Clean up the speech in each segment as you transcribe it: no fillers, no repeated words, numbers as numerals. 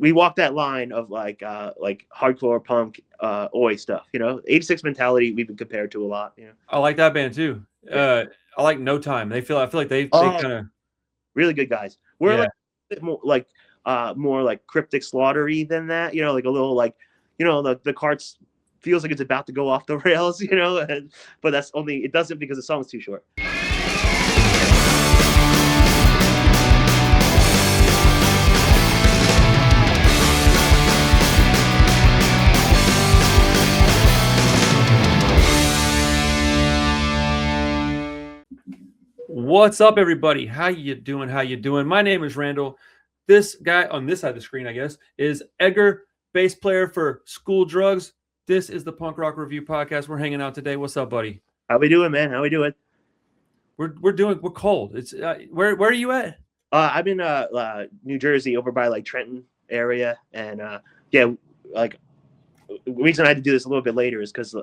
we walk that line of like hardcore punk, oi stuff. 86 mentality we've been compared to a lot. I like that band too. Yeah. I like No Time. I feel like they Oh, kind of really good guys. We're yeah. like a bit more like cryptic slaughtery than that. Like a little like the carts feels like it's about to go off the rails. But that's only it doesn't because the song's too short. What's up, everybody? How you doing? How you doing? My name is Randall. This guy on this side of the screen, I guess, is EDGAR, bass player for School Drugs. This is the Punk Rock Review Podcast. We're hanging out today. What's up, buddy? How we doing, man? How we doing? We're cold. It's where are you at? I'm in New Jersey, over by like Trenton area, and yeah, like the reason I had to do this a little bit later is because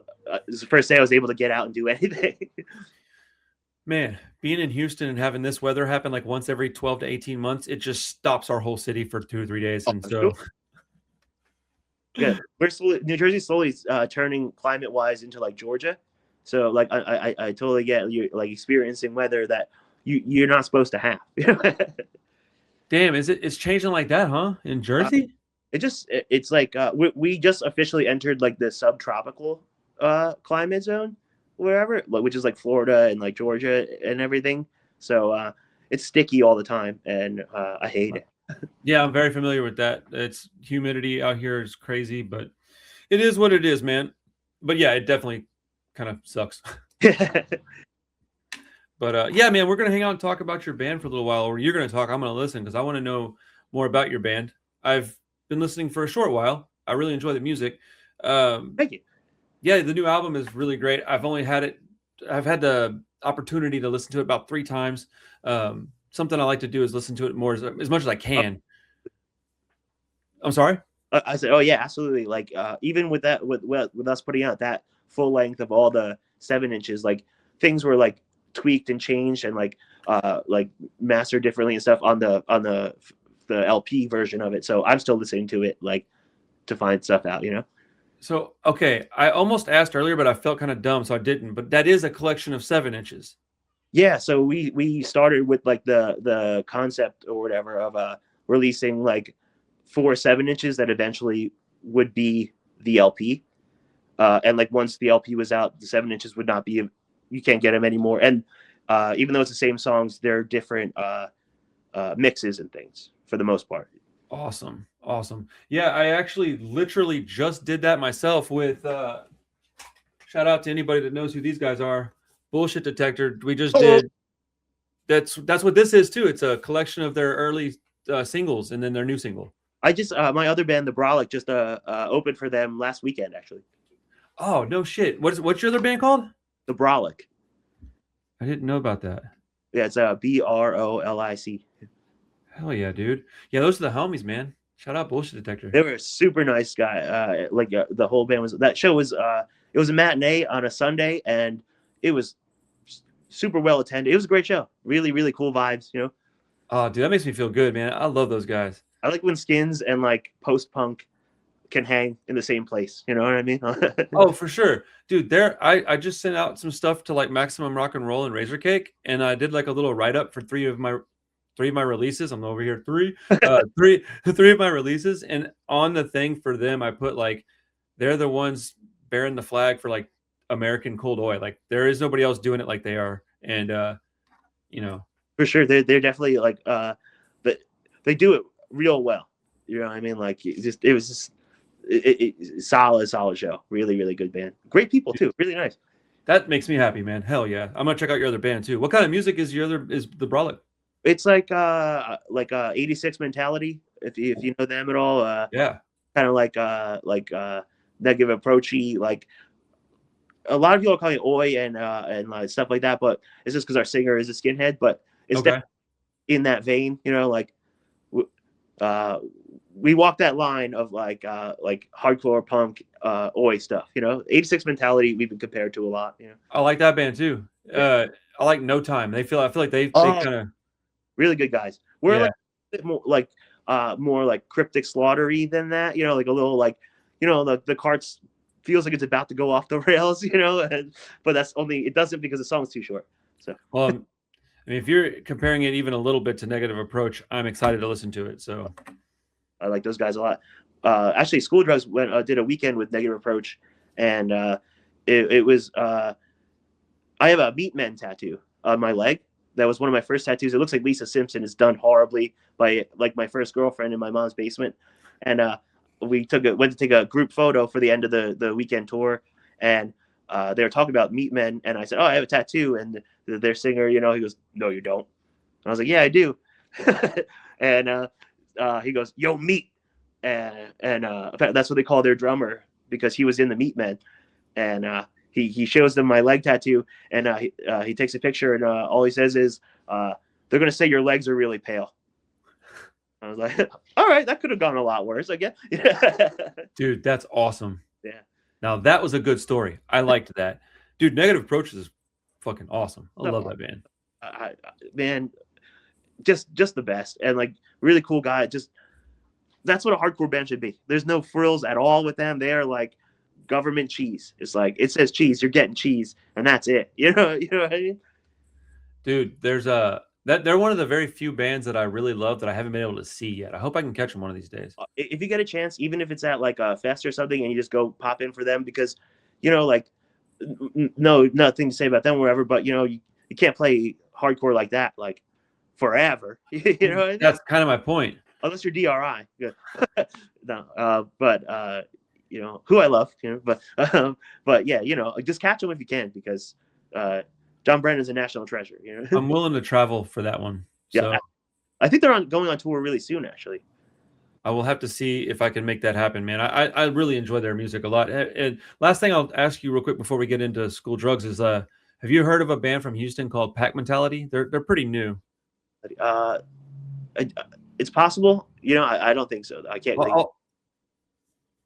it's the first day I was able to get out and do anything. Man, being in Houston and having this weather happen like once every 12 to 18 months, it just stops our whole city for 2 or 3 days. And so, yeah, New Jersey's slowly turning climate-wise into like Georgia. So like I totally get you like experiencing weather that you're not supposed to have. Damn, it's changing like that, huh? In Jersey? It's like we just officially entered like the subtropical climate zone, wherever, which is like Florida and like Georgia and everything. So it's sticky all the time, and I hate it. Yeah, I'm very familiar with that. It's humidity out here is crazy, but it is what it is, man. But yeah, it definitely kind of sucks. But yeah, man, we're gonna hang out and talk about your band for a little while, or you're gonna talk. I'm gonna listen because I want to know more about your band. I've been listening for a short while. I really enjoy the music. Thank you. Yeah, the new album is really great. I've had the opportunity to listen to it about 3 times. Something I like to do is listen to it more as much as I can. I'm sorry? I said, oh yeah, absolutely. Like even with that, with us putting out that full length of all the 7 inches, like things were like tweaked and changed and like mastered differently and stuff on the LP version of it. So I'm still listening to it like to find stuff out, So, okay, I almost asked earlier, but I felt kind of dumb, so I didn't. But that is a collection of 7 inches. Yeah, so we started with like the concept or whatever of releasing like 4 7 inches that eventually would be the LP. And like once the LP was out, the 7 inches would not be, you can't get them anymore. And even though it's the same songs, they're different mixes and things for the most part. Awesome. Yeah, I actually literally just did that myself with shout out to anybody that knows who these guys are. Bullshit Detector. We just did. That's what this is too. It's a collection of their early singles and then their new single. I just my other band, the Brolic, just opened for them last weekend actually. Oh no shit! What's your other band called? The Brolic. I didn't know about that. Yeah, it's BROLIC. Hell yeah, dude. Yeah, those are the homies, man. Shout out Bullshit Detector. They were a super nice guy. The whole band was. That show was. It was a matinee on a Sunday, and it was super well attended. It was a great show. Really, really cool vibes. Oh, dude, that makes me feel good, man. I love those guys. I like when skins and like post punk can hang in the same place. You know what I mean? Oh, for sure, dude. I just sent out some stuff to like Maximum Rock and Roll and Razor Cake, and I did like a little write up for three of my releases. I'm over here three of my releases, and on the thing for them, I put like they're the ones bearing the flag for like American cold oil. Like there is nobody else doing it like they are, and for sure they're definitely like but they do it real well. You know what I mean? Like it was just solid show. Really, really good band. Great people too. Really nice. That makes me happy, man. Hell yeah! I'm gonna check out your other band too. What kind of music is the Brolic? It's like 86 mentality. If you know them at all. Yeah. Kind of like negative approachy. Like a lot of people call it oi and like stuff like that, but it's just because our singer is a skinhead. But it's definitely in that vein. Like we walk that line of like hardcore punk oi stuff. 86 mentality we've been compared to a lot. I like that band too. I like No Time. I feel like they kind of really good guys. We're like a bit more like more like cryptic slaughtery than that, you know, like a little like, you know, the carts feels like it's about to go off the rails, you know, but that's only, it doesn't because the song's too short. So Well, I mean, if you're comparing it even a little bit to Negative Approach, I'm excited to listen to it. So I like those guys a lot. Actually, School Drugs did a weekend with Negative Approach, and it was I have a Meatmen tattoo on my leg. That was one of my first tattoos. It looks like Lisa Simpson is done horribly by like my first girlfriend in my mom's basement, and we went to take a group photo for the end of the weekend tour, and they were talking about Meatmen, and I said, "Oh, I have a tattoo," and their singer, you know, he goes, "No, you don't." And I was like, "Yeah, I do," and he goes, "Yo, Meat," and that's what they call their drummer because he was in the Meatmen, and he shows them my leg tattoo, and he takes a picture, and all he says is, "They're gonna say your legs are really pale." I was like, "All right, that could have gone a lot worse, I guess." dude, that's awesome. Yeah. Now that was a good story. I liked that, dude. Negative Approach is fucking awesome. I love that band. Man, just the best, and like really cool guy. Just that's what a hardcore band should be. There's no frills at all with them. They are like government cheese. It's like it says cheese, you're getting cheese, and that's it. You know what I mean? Dude, there's they're one of the very few bands that I really love that I haven't been able to see yet. I hope I can catch them one of these days. If you get a chance, even if it's at like a fest or something, and you just go pop in for them, because you know, like, no, nothing to say about them, or whatever, but you know, you can't play hardcore like that, like forever. You know what I mean? That's kind of my point. Unless you're DRI. No, but you know, who I love, you know, but yeah, you know, just catch them if you can, because John Brennan's a national treasure, you know. I'm willing to travel for that one. So Yeah, I think they're going on tour really soon, actually. I will have to see if I can make that happen, man. I really enjoy their music a lot. And last thing I'll ask you real quick before we get into School Drugs is, have you heard of a band from Houston called Pack Mentality? They're pretty new. It's possible, you know. I don't think so. I can't think.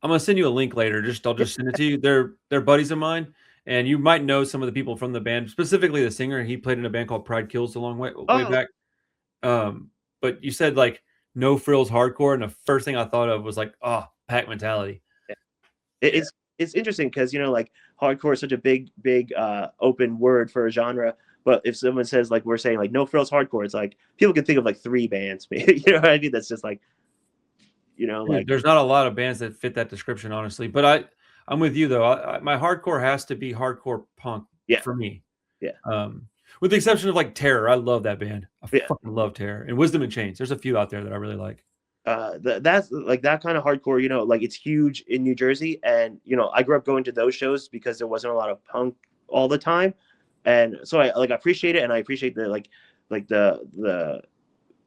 I'm gonna send you a link later. I'll just send it to you. They're buddies of mine, and you might know some of the people from the band, specifically the singer. He played in a band called Pride Kills a long way back. But you said like no frills hardcore, and the first thing I thought of was like, oh, Pack Mentality. Yeah. It's interesting because, you know, like hardcore is such a big open word for a genre. But if someone says, like we're saying, like no frills hardcore, it's like people can think of like 3 bands, you know what I mean? That's just like, you know, like there's not a lot of bands that fit that description, honestly. But I'm with you though. My hardcore has to be hardcore punk for me. Yeah. With the exception of like Terror. I love that band. I fucking love Terror. And Wisdom in Chains. There's a few out there that I really like. That's like that kind of hardcore, you know, like it's huge in New Jersey, and you know, I grew up going to those shows because there wasn't a lot of punk all the time, and so I appreciate it, and I appreciate the the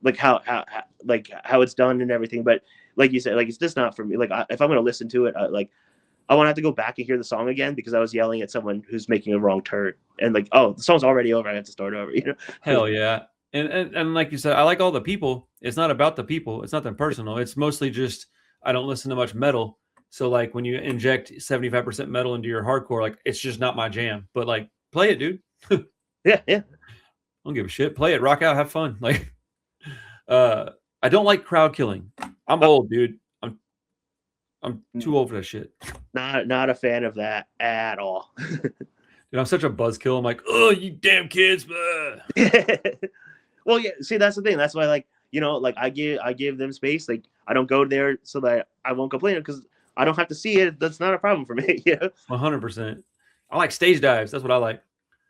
like how it's done and everything. But like you said, like it's just not for me. Like if I'm gonna listen to it, I want to have to go back and hear the song again because I was yelling at someone who's making a wrong turn, and like, oh, the song's already over, I have to start over, you know. Hell yeah. And like you said, I like all the people. It's not about the people. It's nothing personal. It's mostly just I don't listen to much metal. So like when you inject 75% metal into your hardcore, like it's just not my jam. But like play it, dude. Yeah. I don't give a shit. Play it, rock out, have fun. Like I don't like crowd killing. I'm old, dude. I'm too old for that shit. Not a fan of that at all. Dude, I'm such a buzzkill. I'm like, oh, you damn kids. Well, yeah. See, that's the thing. That's why, like, you know, like I give them space. Like, I don't go there so that I won't complain because I don't have to see it. That's not a problem for me. Yeah. 100%. I like stage dives. That's what I like.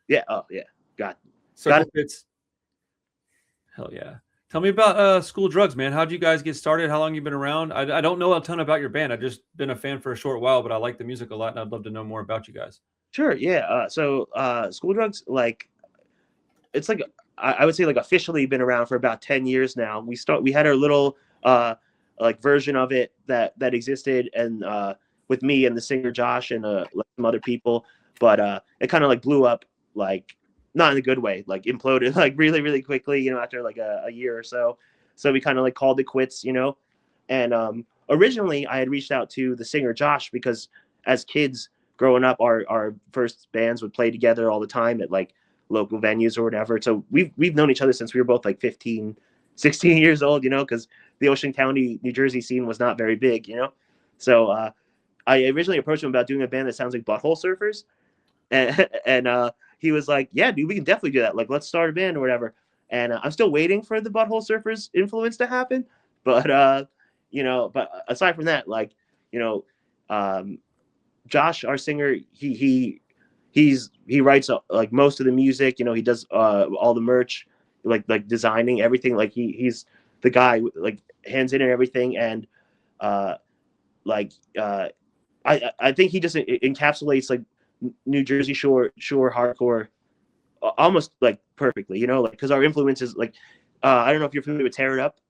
Yeah. Oh, yeah. Circle pits. Hell yeah. Tell me about School Drugs, man. How'd you guys get started? How long you been around? I don't know a ton about your band. I've just been a fan for a short while, but I like the music a lot, and I'd love to know more about you guys. Sure. Yeah. So School Drugs, like, it's like I would say like officially been around for about 10 years now. We had our little like version of it that existed, and with me and the singer Josh and like some other people, but it kind of like blew up, like not in a good way, like imploded like really, really quickly, you know, after like a year or so. So we kind of like called it quits, you know. And originally I had reached out to the singer Josh because as kids growing up, our first bands would play together all the time at like local venues or whatever. So we've known each other since we were both like 15, 16 years old, you know, because the Ocean County, New Jersey scene was not very big, you know. So I originally approached him about doing a band that sounds like Butthole Surfers, and he was like, "Yeah, dude, we can definitely do that. Like, let's start a band or whatever." And I'm still waiting for the Butthole Surfers influence to happen, but you know, but aside from that, like, you know, Josh, our singer, he writes like most of the music. You know, he does all the merch, like designing everything. Like he's the guy like hands in and everything, and like I think he just encapsulates like New Jersey Shore hardcore almost like perfectly. You know, like because our influences like I don't know if you're familiar with Tear It Up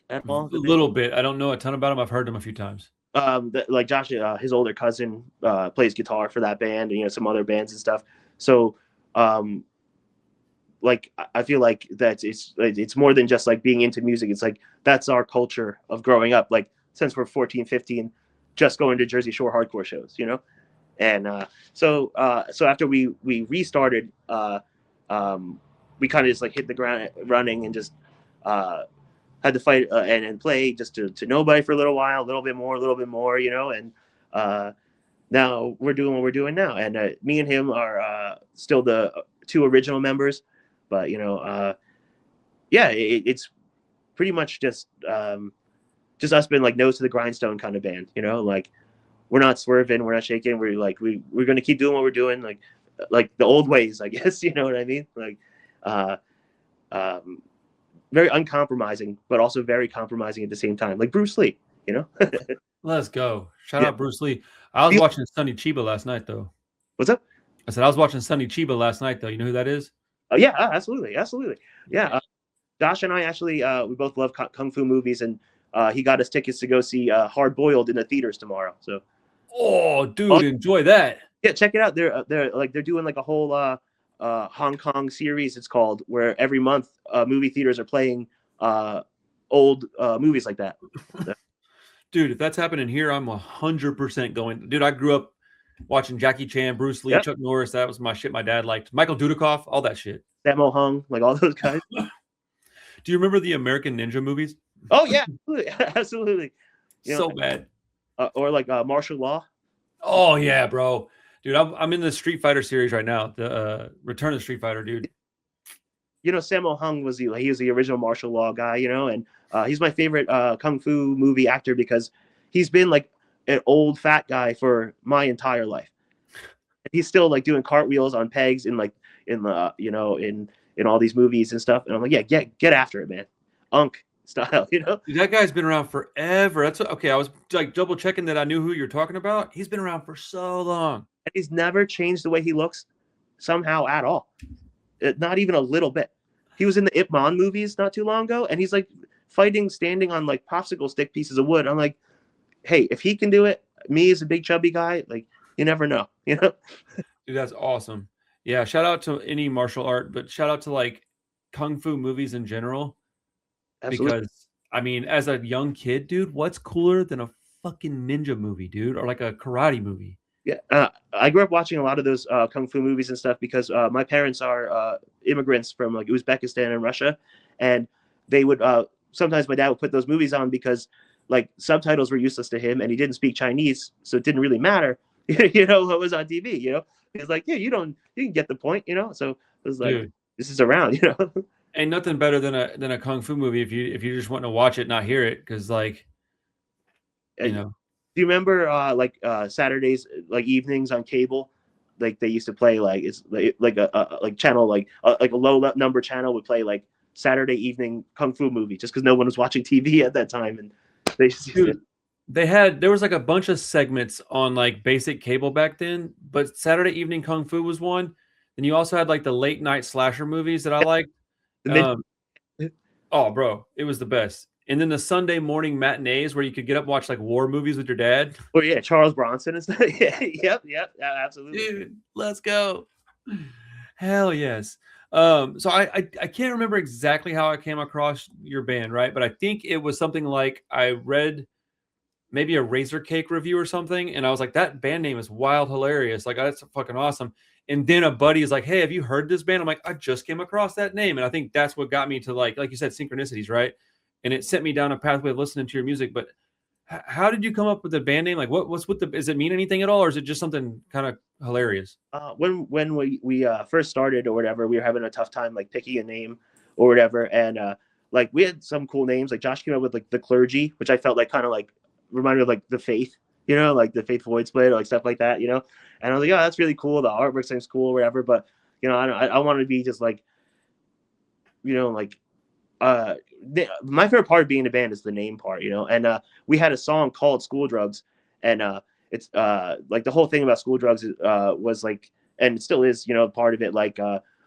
at all. A little bit. I don't know a ton about him. I've heard him a few times. Like Josh, his older cousin plays guitar for that band, and you know some other bands and stuff. So, like I feel like that it's more than just like being into music. It's like that's our culture of growing up. Like since we're 14, 15, just going to Jersey Shore hardcore shows, you know. And so after we restarted, we kind of just like hit the ground running and just had to fight and play just to nobody for a little while, a little bit more, you know. And now we're doing what we're doing now. And me and him are still the two original members, but you know, yeah, it's pretty much just us being like nose to the grindstone kind of band, you know, like we're not swerving, we're not shaking, we're like we're gonna keep doing what we're doing, like the old ways, I guess, you know what I mean? Like very uncompromising, but also very compromising at the same time, like Bruce Lee, you know. Let's go. Shout out Bruce Lee. I was watching Sonny Chiba last night, though. What's up? I said I was watching Sonny Chiba last night, though. You know who that is? Oh yeah, absolutely. Yeah, Josh and I actually we both love kung fu movies, and he got us tickets to go see Hard Boiled in the theaters tomorrow. So, oh, dude, enjoy that. Yeah, check it out. They're doing like a whole Hong Kong series. It's called, where every month movie theaters are playing old movies like that. So. Dude, if that's happening here, I'm 100% going. Dude, I grew up watching Jackie Chan, Bruce Lee, Chuck Norris. That was my shit my dad liked. Michael Dudikoff, all that shit. Sammo Hung, like all those guys. Do you remember the American Ninja movies? Oh yeah, absolutely. You know, so bad. Or like martial law. Oh yeah, bro. Dude, I'm in the Street Fighter series right now. The Return of Street Fighter, dude. You know, Sammo Hung was he was the original martial law guy, you know, and he's my favorite kung fu movie actor because he's been like an old fat guy for my entire life. And he's still like doing cartwheels on pegs in the you know in all these movies and stuff. And I'm like, yeah, get after it, man. Unk style, you know. Dude, that guy's been around forever. That's okay. I was like double checking that I knew who you're talking about. He's been around for so long. And he's never changed the way he looks somehow at all. Not even a little bit. He was in the Ip Man movies not too long ago, and he's like fighting, standing on like popsicle stick pieces of wood. I'm like, hey, if he can do it, me as a big chubby guy, like you never know, you know. Dude, that's awesome. Yeah, shout out to any martial art, but shout out to like kung fu movies in general. Absolutely. Because I mean, as a young kid, dude, what's cooler than a fucking ninja movie, dude, or like a karate movie? Yeah, I grew up watching a lot of those kung fu movies and stuff because my parents are immigrants from like Uzbekistan and Russia, and they would sometimes my dad would put those movies on because like subtitles were useless to him, and he didn't speak Chinese, so it didn't really matter, you know, what was on TV. You know, he was like, yeah, you can get the point, you know. So it was like, dude, this is around, you know. Ain't nothing better than a kung fu movie if you just want to watch it, not hear it, because like, you know. Do you remember like Saturdays, like evenings on cable, like they used to play like it's like a like channel like a low number channel would play like Saturday evening kung fu movie just because no one was watching TV at that time, and there was like a bunch of segments on like basic cable back then, but Saturday evening kung fu was one. And you also had like the late night slasher movies that I liked. Oh, bro, it was the best. And then the Sunday morning matinees where you could get up and watch like war movies with your dad. Oh yeah, Charles Bronson and stuff. Yep, absolutely. Dude, let's go. Hell yes. So I can't remember exactly how I came across your band, right? But I think it was something like I read maybe a Razor Cake review or something, and I was like, that band name is wild hilarious. Like, that's fucking awesome. And then a buddy is like, hey, have you heard this band? I'm like, I just came across that name. And I think that's what got me to like you said, synchronicities, right? and it sent me down a pathway of listening to your music. But how did you come up with the band name? Like, what's with the? Does it mean anything at all, or is it just something kind of hilarious? When we first started or whatever, we were having a tough time like picking a name or whatever, and like we had some cool names. Like Josh came up with like the Clergy, which I felt like kind of like reminded of like the Faith, you know, like the Faith Void Split or like stuff like that, you know. And I was like, oh, that's really cool. The artwork seems cool or whatever. But you know, I want to be just like, you know, like my favorite part of being in a band is the name part, you know. And we had a song called School Drugs, and it's like the whole thing about school drugs was like, and it still is, you know, part of it, like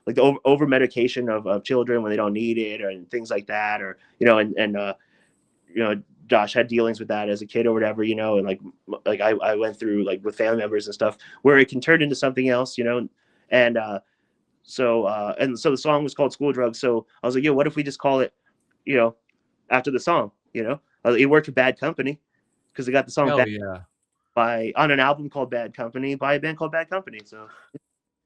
the over medication of children when they don't need it, or and things like that, or you know, and you know, Josh had dealings with that as a kid or whatever, you know, and like I went through like with family members and stuff where it can turn into something else, you know. And so the song was called School Drugs. So I was like, yo, what if we just call it, you know, after the song, you know. It worked for Bad Company because they got the song Hell Bad yeah. on an album called Bad Company by a band called Bad Company. So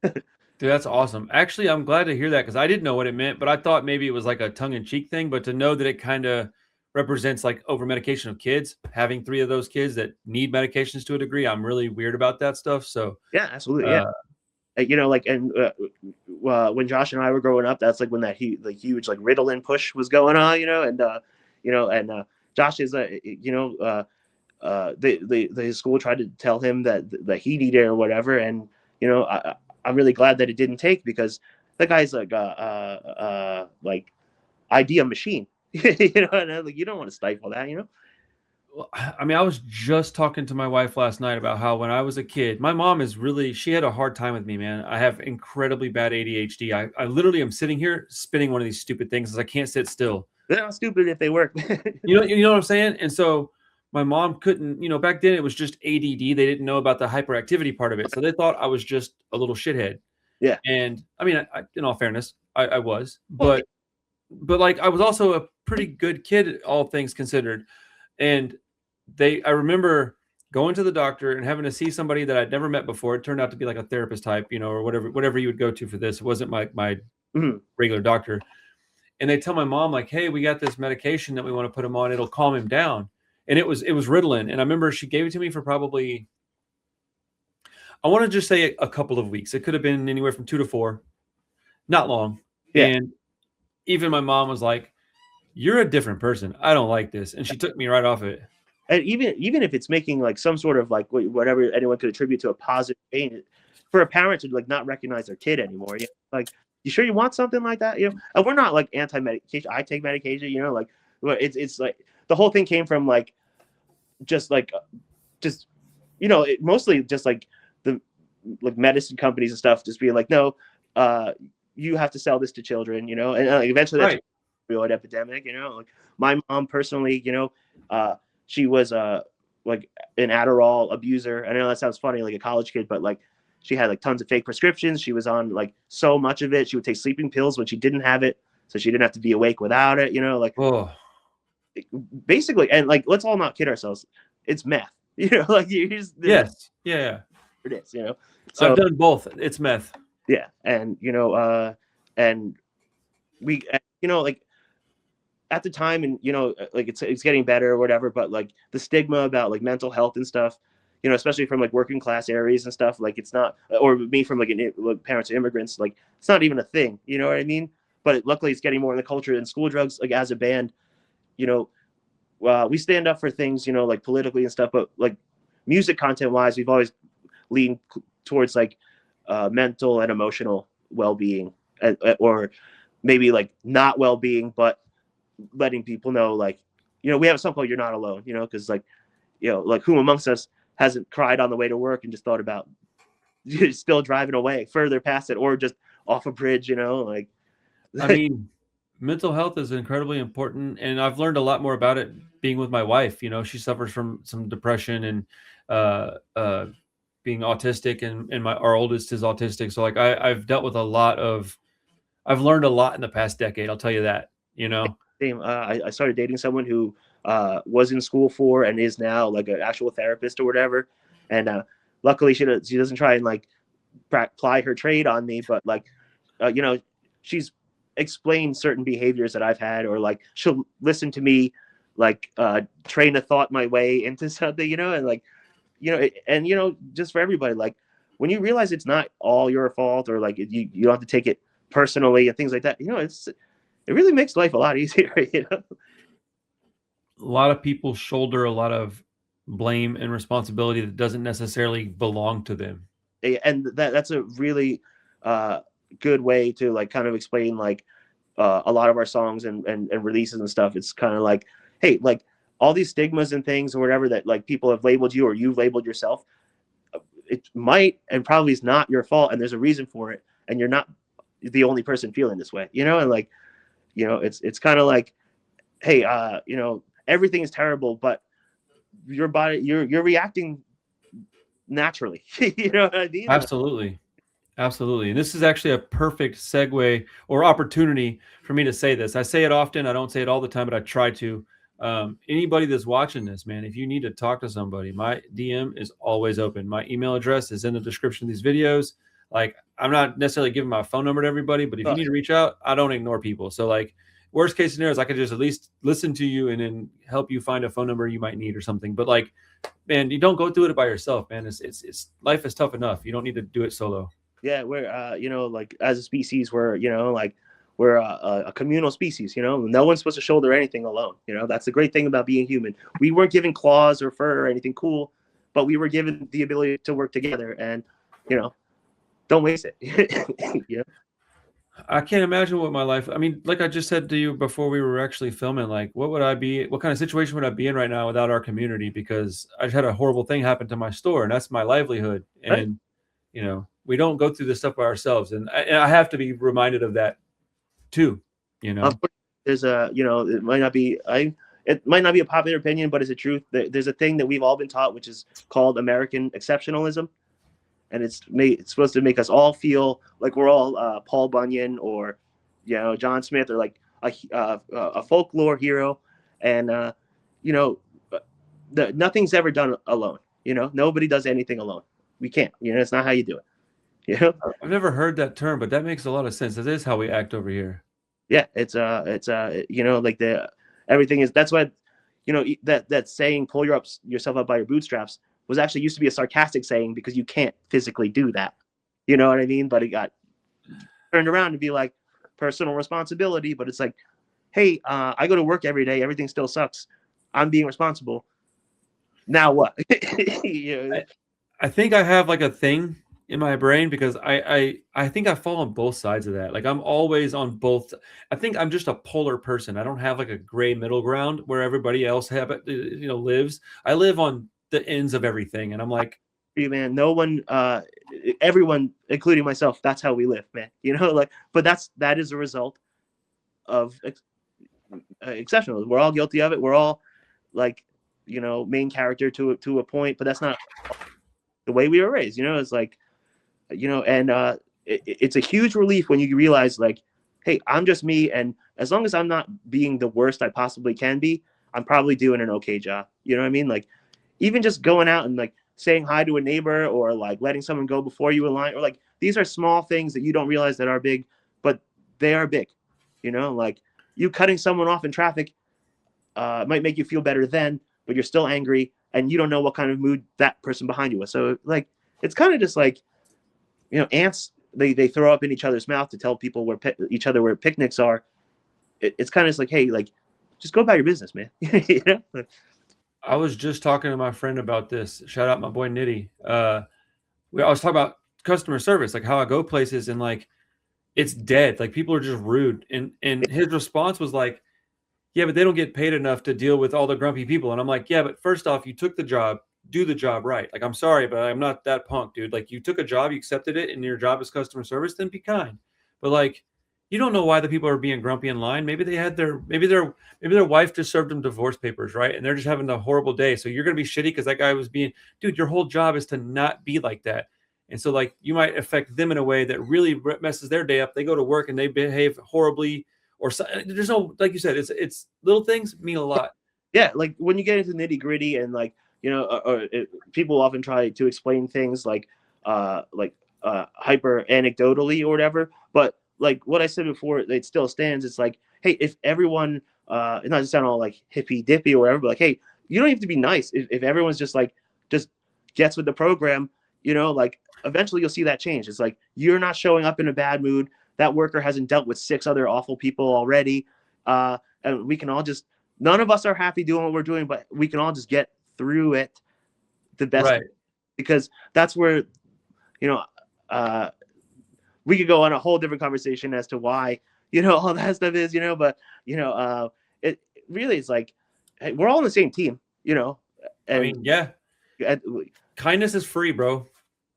Dude, that's awesome. Actually, I'm glad to hear that because I didn't know what it meant, but I thought maybe it was like a tongue-in-cheek thing. But to know that it kind of represents like over medication of kids, having 3 of those kids that need medications to a degree, I'm really weird about that stuff. So, yeah, absolutely, yeah. uh, You know, like, and when Josh and I were growing up, that's like when that huge like Ritalin push was going on, you know, and Josh is you know, the school tried to tell him that he needed it or whatever, and you know, I'm really glad that it didn't take, because the guy's like idea machine, you know, and like you don't want to stifle that, you know. well, I mean, I was just talking to my wife last night about how when I was a kid, my mom is really, she had a hard time with me, man. I have incredibly bad ADHD. I literally am sitting here spinning one of these stupid things as I can't sit still. They're not stupid if they work. You know what I'm saying? And so my mom couldn't, you know, back then it was just ADD. They didn't know about the hyperactivity part of it. So they thought I was just a little shithead. Yeah. And I mean, in all fairness, I was, Well, but like I was also a pretty good kid, all things considered. And I remember going to the doctor and having to see somebody that I'd never met before. It turned out to be like a therapist type, you know, or whatever you would go to for this. It wasn't my mhm. regular doctor. And they tell my mom like, hey, we got this medication that we want to put him on. It'll calm him down. And it was Ritalin. And I remember she gave it to me for probably, I want to just say a couple of weeks. It could have been anywhere from 2 to 4, not long. Yeah. And even my mom was like, you're a different person. I don't like this. And she took me right off it. And even if it's making like some sort of like whatever anyone could attribute to a positive gain, for a parent to like not recognize their kid anymore, you know, like, you sure you want something like that, you know? And we're not like anti-medication. I take medication, you know, like, it's like the whole thing came from like just you know, mostly just like the like medicine companies and stuff just being like, no, you have to sell this to children, you know, and eventually that's Right. a real epidemic, you know. Like my mom personally, you know, she was like an Adderall abuser. I know that sounds funny, like a college kid, but like she had like tons of fake prescriptions. She was on like so much of it. She would take sleeping pills when she didn't have it, so she didn't have to be awake without it. You know, like Oh, basically, and like let's all not kid ourselves. It's meth. You know, like you just yes. Yeah. it is. You know, I've so done both. It's meth. yeah, and you know, and we, you know, like at the time, and you know, like it's getting better or whatever, but like the stigma about like mental health and stuff, you know, especially from like working class areas and stuff, like it's not, or me from like parents of immigrants, like it's not even a thing, you know what I mean? But luckily it's getting more in the culture. And School Drugs, like as a band, you know, we stand up for things, you know, like politically and stuff, but like music content wise, we've always leaned towards like mental and emotional well-being, or maybe like not well-being, but letting people know, like, you know, we have a song called "You're Not Alone," you know, because like, you know, like who amongst us hasn't cried on the way to work and just thought about still driving away further past it, or just off a bridge, you know, like. I mean, mental health is incredibly important, and I've learned a lot more about it being with my wife. You know, she suffers from some depression and uh, uh, being autistic, and our oldest is autistic. So like I've dealt with I've learned a lot in the past decade. I'll tell you that. You know, Same. I started dating someone who was in school for and is now like an actual therapist or whatever, and luckily she doesn't try and like ply her trade on me, but like, you know, she's explain certain behaviors that I've had, or like she'll listen to me like train a thought my way into something, you know, and like, you know, and you know, just for everybody, like when you realize it's not all your fault, or like you don't have to take it personally and things like that, you know, it really makes life a lot easier, you know. A lot of people shoulder a lot of blame and responsibility that doesn't necessarily belong to them. And that's a really uh, good way to like kind of explain like a lot of our songs and releases and stuff. It's kind of like, hey, like all these stigmas and things or whatever that like people have labeled you or you've labeled yourself, it might and probably is not your fault, and there's a reason for it, and you're not the only person feeling this way, you know. And like, you know, it's kind of like, hey, you know, everything is terrible, but your body, you're reacting naturally. You know what I mean? Absolutely. Absolutely. And this is actually a perfect segue or opportunity for me to say this. I say it often. I don't say it all the time, but I try to. Anybody that's watching this, man, if you need to talk to somebody, my DM is always open. My email address is in the description of these videos. Like, I'm not necessarily giving my phone number to everybody, but if you need to reach out, I don't ignore people. So like, worst case scenario is I could just at least listen to you and then help you find a phone number you might need or something. But like, man, you don't go through it by yourself, man. It's life is tough enough. You don't need to do it solo. Yeah, we're you know, like as a species, we're, you know, like we're a communal species, you know. No one's supposed to shoulder anything alone, you know. That's the great thing about being human. We weren't given claws or fur or anything cool, but we were given the ability to work together, and you know, don't waste it. You know? I can't imagine what my life. I mean, like I just said to you before we were actually filming, like what would I be? What kind of situation would I be in right now without our community? Because I just had a horrible thing happen to my store, and that's my livelihood. Right? And you know, we don't go through this stuff by ourselves, and I have to be reminded of that too. You know, There's a, you know, it might not be a popular opinion, but it's a truth. There's a thing that we've all been taught, which is called American exceptionalism, and it's supposed to make us all feel like we're all Paul Bunyan or, you know, John Smith, or like a folklore hero, and you know, nothing's ever done alone. You know, nobody does anything alone. We can't. You know, it's not how you do it. You know. I've never heard that term, but that makes a lot of sense. That is how we act over here. Yeah, it's you know, like the everything is, that's why, you know, that saying, pull yourself up by your bootstraps, was actually used to be a sarcastic saying because you can't physically do that. You know what I mean? But it got turned around to be like personal responsibility. But it's like, hey, I go to work every day, everything still sucks, I'm being responsible, now what? You know? I think I have like a thing in my brain because I think I fall on both sides of that. Like I'm always on both. I think I'm just a polar person. I don't have like a gray middle ground where everybody else lives. I live on the ends of everything, and I'm like, Man, no one, everyone, including myself, that's how we live, man. You know, like, but that is a result of exceptional. We're all guilty of it. We're all like, you know, main character to a point, but that's not the way we were raised. You know, it's like, you know, and it's a huge relief when you realize like, hey, I'm just me, and as long as I'm not being the worst I possibly can be, I'm probably doing an okay job. You know what I mean? Like, even just going out and like saying hi to a neighbor, or like letting someone go before you in line, or like, these are small things that you don't realize that are big, but they are big. You know, like you cutting someone off in traffic might make you feel better then, but you're still angry and you don't know what kind of mood that person behind you was. So like, it's kind of just like, you know, ants, they throw up in each other's mouth to tell people each other where picnics are. It's kind of just like, hey, like, just go about your business, man. You know? I was just talking to my friend about this. Shout out my boy Nitty. I was talking about customer service, like how I go places and like it's dead. Like people are just rude. And his response was like, yeah, but they don't get paid enough to deal with all the grumpy people. And I'm like, yeah, but first off, you took the job, do the job right. Like, I'm sorry, but I'm not that punk, dude. Like, you took a job, you accepted it, and your job is customer service, then be kind. But like, you don't know why the people are being grumpy in line. Maybe their wife just served them divorce papers, right? And they're just having a horrible day. So you're gonna be shitty because that guy was being, dude, your whole job is to not be like that. And so like you might affect them in a way that really messes their day up. They go to work and they behave horribly, or there's no, like you said, it's little things mean a lot. Yeah, like when you get into nitty gritty and like, you know, people often try to explain things like hyper anecdotally or whatever, but like what I said before, it still stands. It's like, hey, if everyone, it's not just sound all like hippy dippy or whatever, but like, hey, you don't have to be nice. If everyone's just like, just gets with the program, like eventually you'll see that change. It's like, you're not showing up in a bad mood. That worker hasn't dealt with 6 other awful people already. And we can all just, none of us are happy doing what we're doing, but we can all just get through it the best, Right. because that's where, you know, we could go on a whole different conversation as to why, all that stuff is, but, it really is like, hey, we're all on the same team, I and mean, yeah, kindness is free, bro.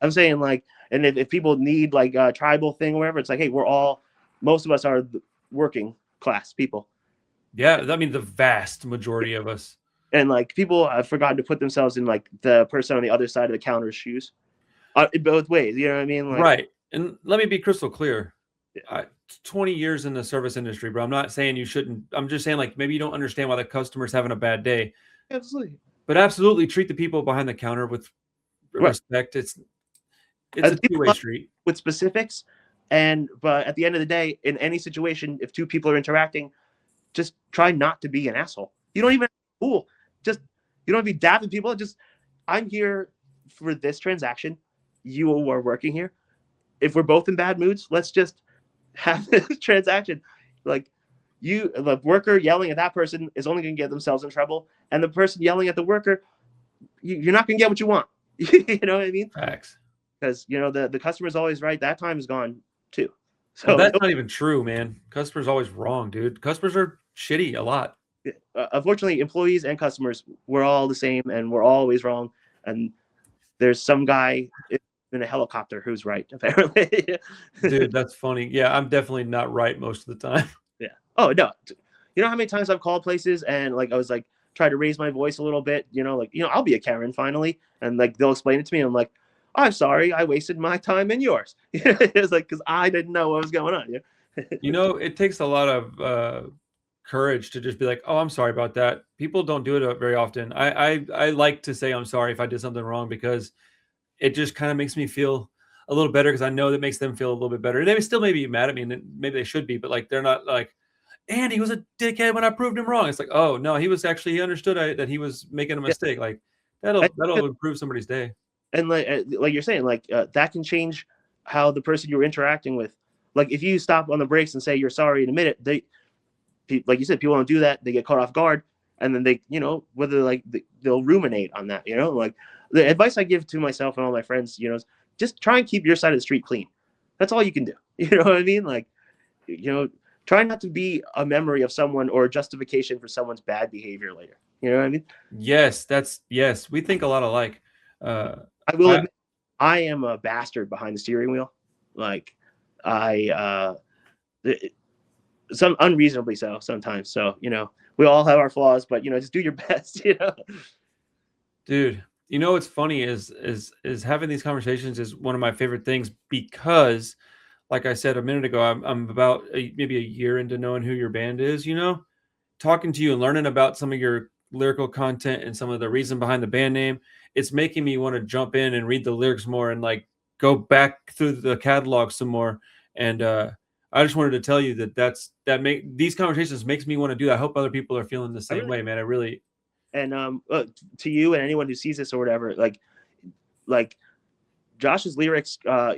I'm saying like, and if people need like a tribal thing or whatever, it's like, hey, most of us are working class people. Yeah, I mean, the vast majority of us. And like people have forgotten to put themselves in like the person on the other side of the counter's shoes, both ways. You know what I mean? Like, Right. And let me be crystal clear. yeah. 20 years in the service industry, bro. I'm not saying you shouldn't. I'm just saying, like, maybe you don't understand why the customer's having a bad day. Absolutely. But absolutely treat the people behind the counter with Right. respect. It's a two-way street. With specifics, but at the end of the day, in any situation, if 2 people are interacting, just try not to be an asshole. You don't even have to be cool. Just, you don't have to be dapping people. Just, I'm here for this transaction. You are working here. If we're both in bad moods, let's just have this transaction. Like, the worker yelling at that person is only going to get themselves in trouble, and the person yelling at the worker, you're not going to get what you want. You know what I mean? Facts. Because the customer's always right. That time is gone too. So Well, that's not even true, man. Customer's always wrong, dude. Customers are shitty a lot. Unfortunately, employees and customers, we're all the same, and we're always wrong. And there's some guy in a helicopter who's right, apparently. Dude, that's funny. Yeah, I'm definitely not right most of the time. Yeah. Oh no. You know how many times I've called places and like I was like try to raise my voice a little bit, I'll be a Karen finally, and like they'll explain it to me. And I'm like, I'm sorry, I wasted my time and yours. It's like, because I didn't know what was going on. It takes a lot of courage to just be like, oh, I'm sorry about that. People don't do it very often. I like to say I'm sorry if I did something wrong, because it just kind of makes me feel a little better, because I know that makes them feel a little bit better. They still may be mad at me, and maybe they should be, but like they're not like, and he was a dickhead when I proved him wrong. It's like, oh no, he understood that he was making a mistake. Like that'll improve somebody's day. And like you're saying, like that can change how the person you're interacting with. Like if you stop on the brakes and say you're sorry in a minute, like you said, people don't do that. They get caught off guard, and then they, whether like they'll ruminate on that. Like the advice I give to myself and all my friends, is just try and keep your side of the street clean. That's all you can do. You know what I mean? Like, try not to be a memory of someone or a justification for someone's bad behavior later. You know what I mean? Yes, we think a lot alike. I will admit, I am a bastard behind the steering wheel. Like, some unreasonably so sometimes. So, we all have our flaws, but just do your best. Dude, what's funny is having these conversations is one of my favorite things, because, like I said a minute ago, I'm about maybe a year into knowing who your band is. Talking to you and learning about some of your lyrical content and some of the reason behind the band name, it's making me want to jump in and read the lyrics more and like go back through the catalog some more. And I just wanted to tell you these conversations makes me want to do that. I hope other people are feeling the same way, man. I really. And to you and anyone who sees this or whatever, like Josh's lyrics, our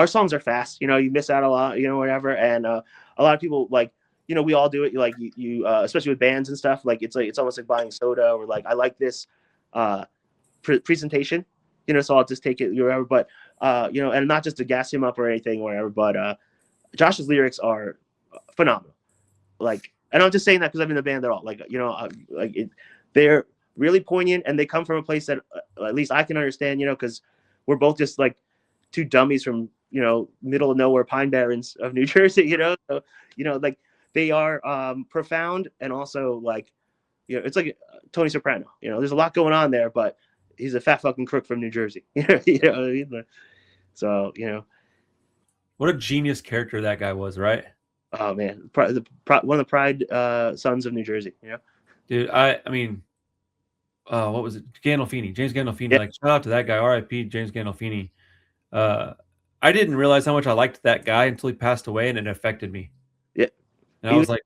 songs are fast. You miss out a lot, whatever. And a lot of people like, we all do it. Like you especially with bands and stuff. Like it's almost like buying soda, or like I like this presentation, so I'll just take it wherever. But and not just to gas him up or anything, whatever. But Josh's lyrics are phenomenal. Like, and I'm just saying that because I'm in the band at all. Like, they're really poignant, and they come from a place that at least I can understand. Because we're both just like 2 dummies from middle of nowhere Pine Barrens of New Jersey. So like they are profound, and also like it's like Tony Soprano. There's a lot going on there, but he's a fat fucking crook from New Jersey. You know what I mean? So what a genius character that guy was, right? Oh man, one of the pride sons of New Jersey. Dude, I mean, what was it? James Gandolfini. Yeah. Like, shout out to that guy. R.I.P. James Gandolfini. I I didn't realize how much I liked that guy until he passed away, and it affected me. Yeah, And I was like,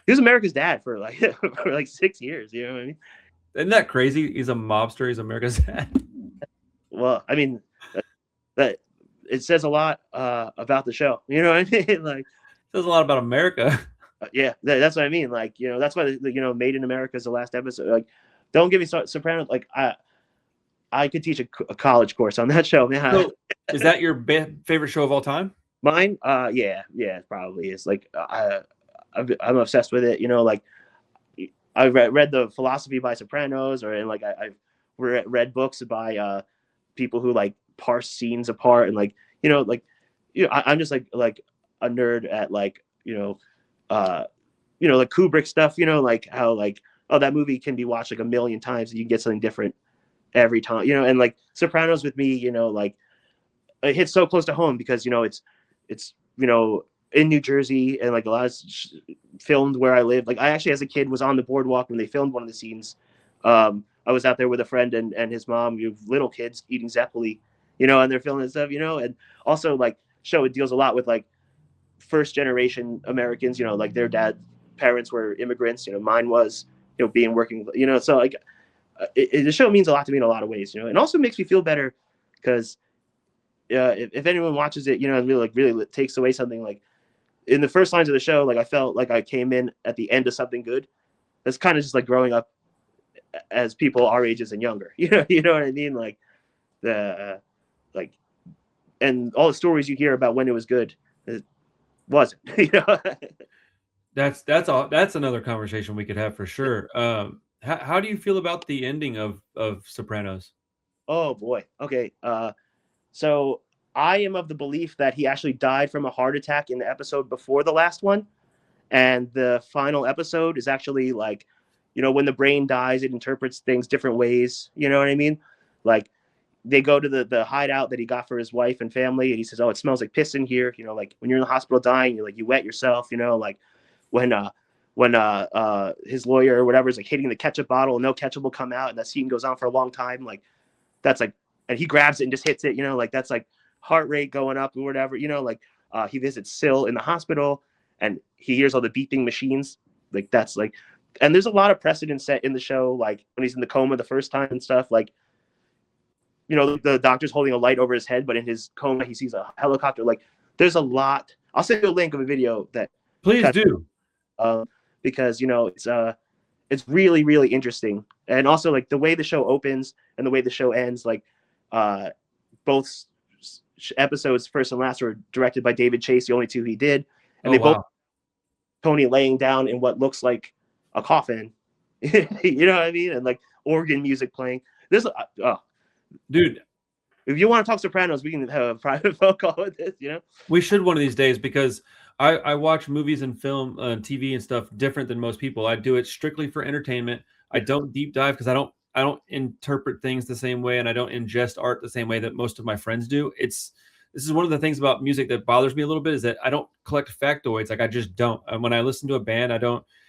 he was America's dad for like for like 6 years. You know what I mean? isn't that crazy? He's a mobster. He's America's dad. Well, I mean, that it says a lot about the show. You know what I mean? Like, Says a lot about America. yeah, that's what I mean. Like, that's why Made in America is the last episode. Like, don't give me Sopranos. Like, I could teach a college course on that show, man. So, is that your favorite show of all time? Mine? Yeah, probably. It's like I'm obsessed with it. Like I read the philosophy by Sopranos, or like I've read books by people who like parse scenes apart, and like I'm just like a nerd at like like Kubrick stuff. Like how like, oh, that movie can be watched like a million times and you can get something different every time. And like Sopranos with me, like it hits so close to home because it's in New Jersey, and like a lot of filmed where I live. Like I actually, as a kid, was on the boardwalk when they filmed one of the scenes. I was out there with a friend and his mom. You have little kids eating Zeppeli, and they're filming stuff, and also like show it deals a lot with like first generation Americans. Like their parents were immigrants. Mine was being working. So like the show means a lot to me in a lot of ways. And also makes me feel better because if anyone watches it, really takes away something. Like in the first lines of the show, like I felt like I came in at the end of something good. That's kind of just like growing up as people our ages and younger. You know what I mean? Like and all the stories you hear about when it was good, it wasn't. That's another conversation we could have for sure. How do you feel about the ending of Sopranos? Oh boy. Okay. So I am of the belief that he actually died from a heart attack in the episode before the last one. And the final episode is actually like, when the brain dies, it interprets things different ways. You know what I mean? Like they go to the hideout that he got for his wife and family. And he says, oh, it smells like piss in here. Like when you're in the hospital dying, you're like, you wet yourself, like when his lawyer or whatever is like hitting the ketchup bottle, no ketchup will come out. And that scene goes on for a long time. Like that's like, and he grabs it and just hits it, like that's like heart rate going up or whatever, like he visits Syl in the hospital and he hears all the beeping machines. Like that's like, and there's a lot of precedent set in the show, like when he's in the coma the first time and stuff, like, the doctor's holding a light over his head, but in his coma, he sees a helicopter. Like there's a lot. I'll send you a link of a video that please do. Because, it's really, really interesting. And also like the way the show opens and the way the show ends, like both episodes, first and last, were directed by David Chase, the only two he did. And both Tony laying down in what looks like a coffin. You know what I mean? And like organ music playing. This dude, if you want to talk Sopranos, we can have a private phone call with this, We should one of these days, because I watch movies and film TV and stuff different than most people. I do it strictly for entertainment. I don't deep dive because I don't interpret things the same way, and I don't ingest art the same way that most of my friends do. This is one of the things about music that bothers me a little bit, is that I don't collect factoids. Like I just don't. And when I listen to a band,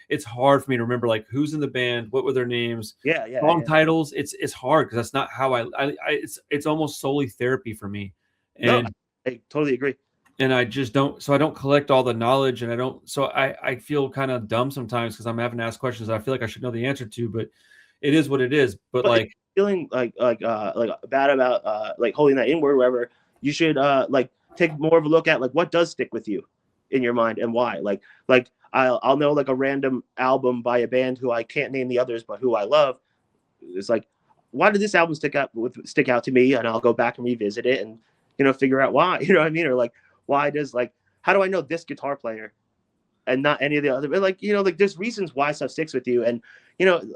it's hard for me to remember like who's in the band, what were their names, song titles. It's hard because that's not how it's almost solely therapy for me. And no, I totally agree. And I just don't, so I don't collect all the knowledge, and I feel kind of dumb sometimes because I'm having to ask questions that I feel like I should know the answer to, but it is what it is. But like feeling like bad about like holding that inward, wherever, you should like take more of a look at like what does stick with you in your mind and why. Like I'll know like a random album by a band who I can't name the others, but who I love. It's like, why did this album stick out to me? And I'll go back and revisit it and figure out why. You know what I mean? Or like, why does like, how do I know this guitar player and not any of the other? But like, like there's reasons why stuff sticks with you. And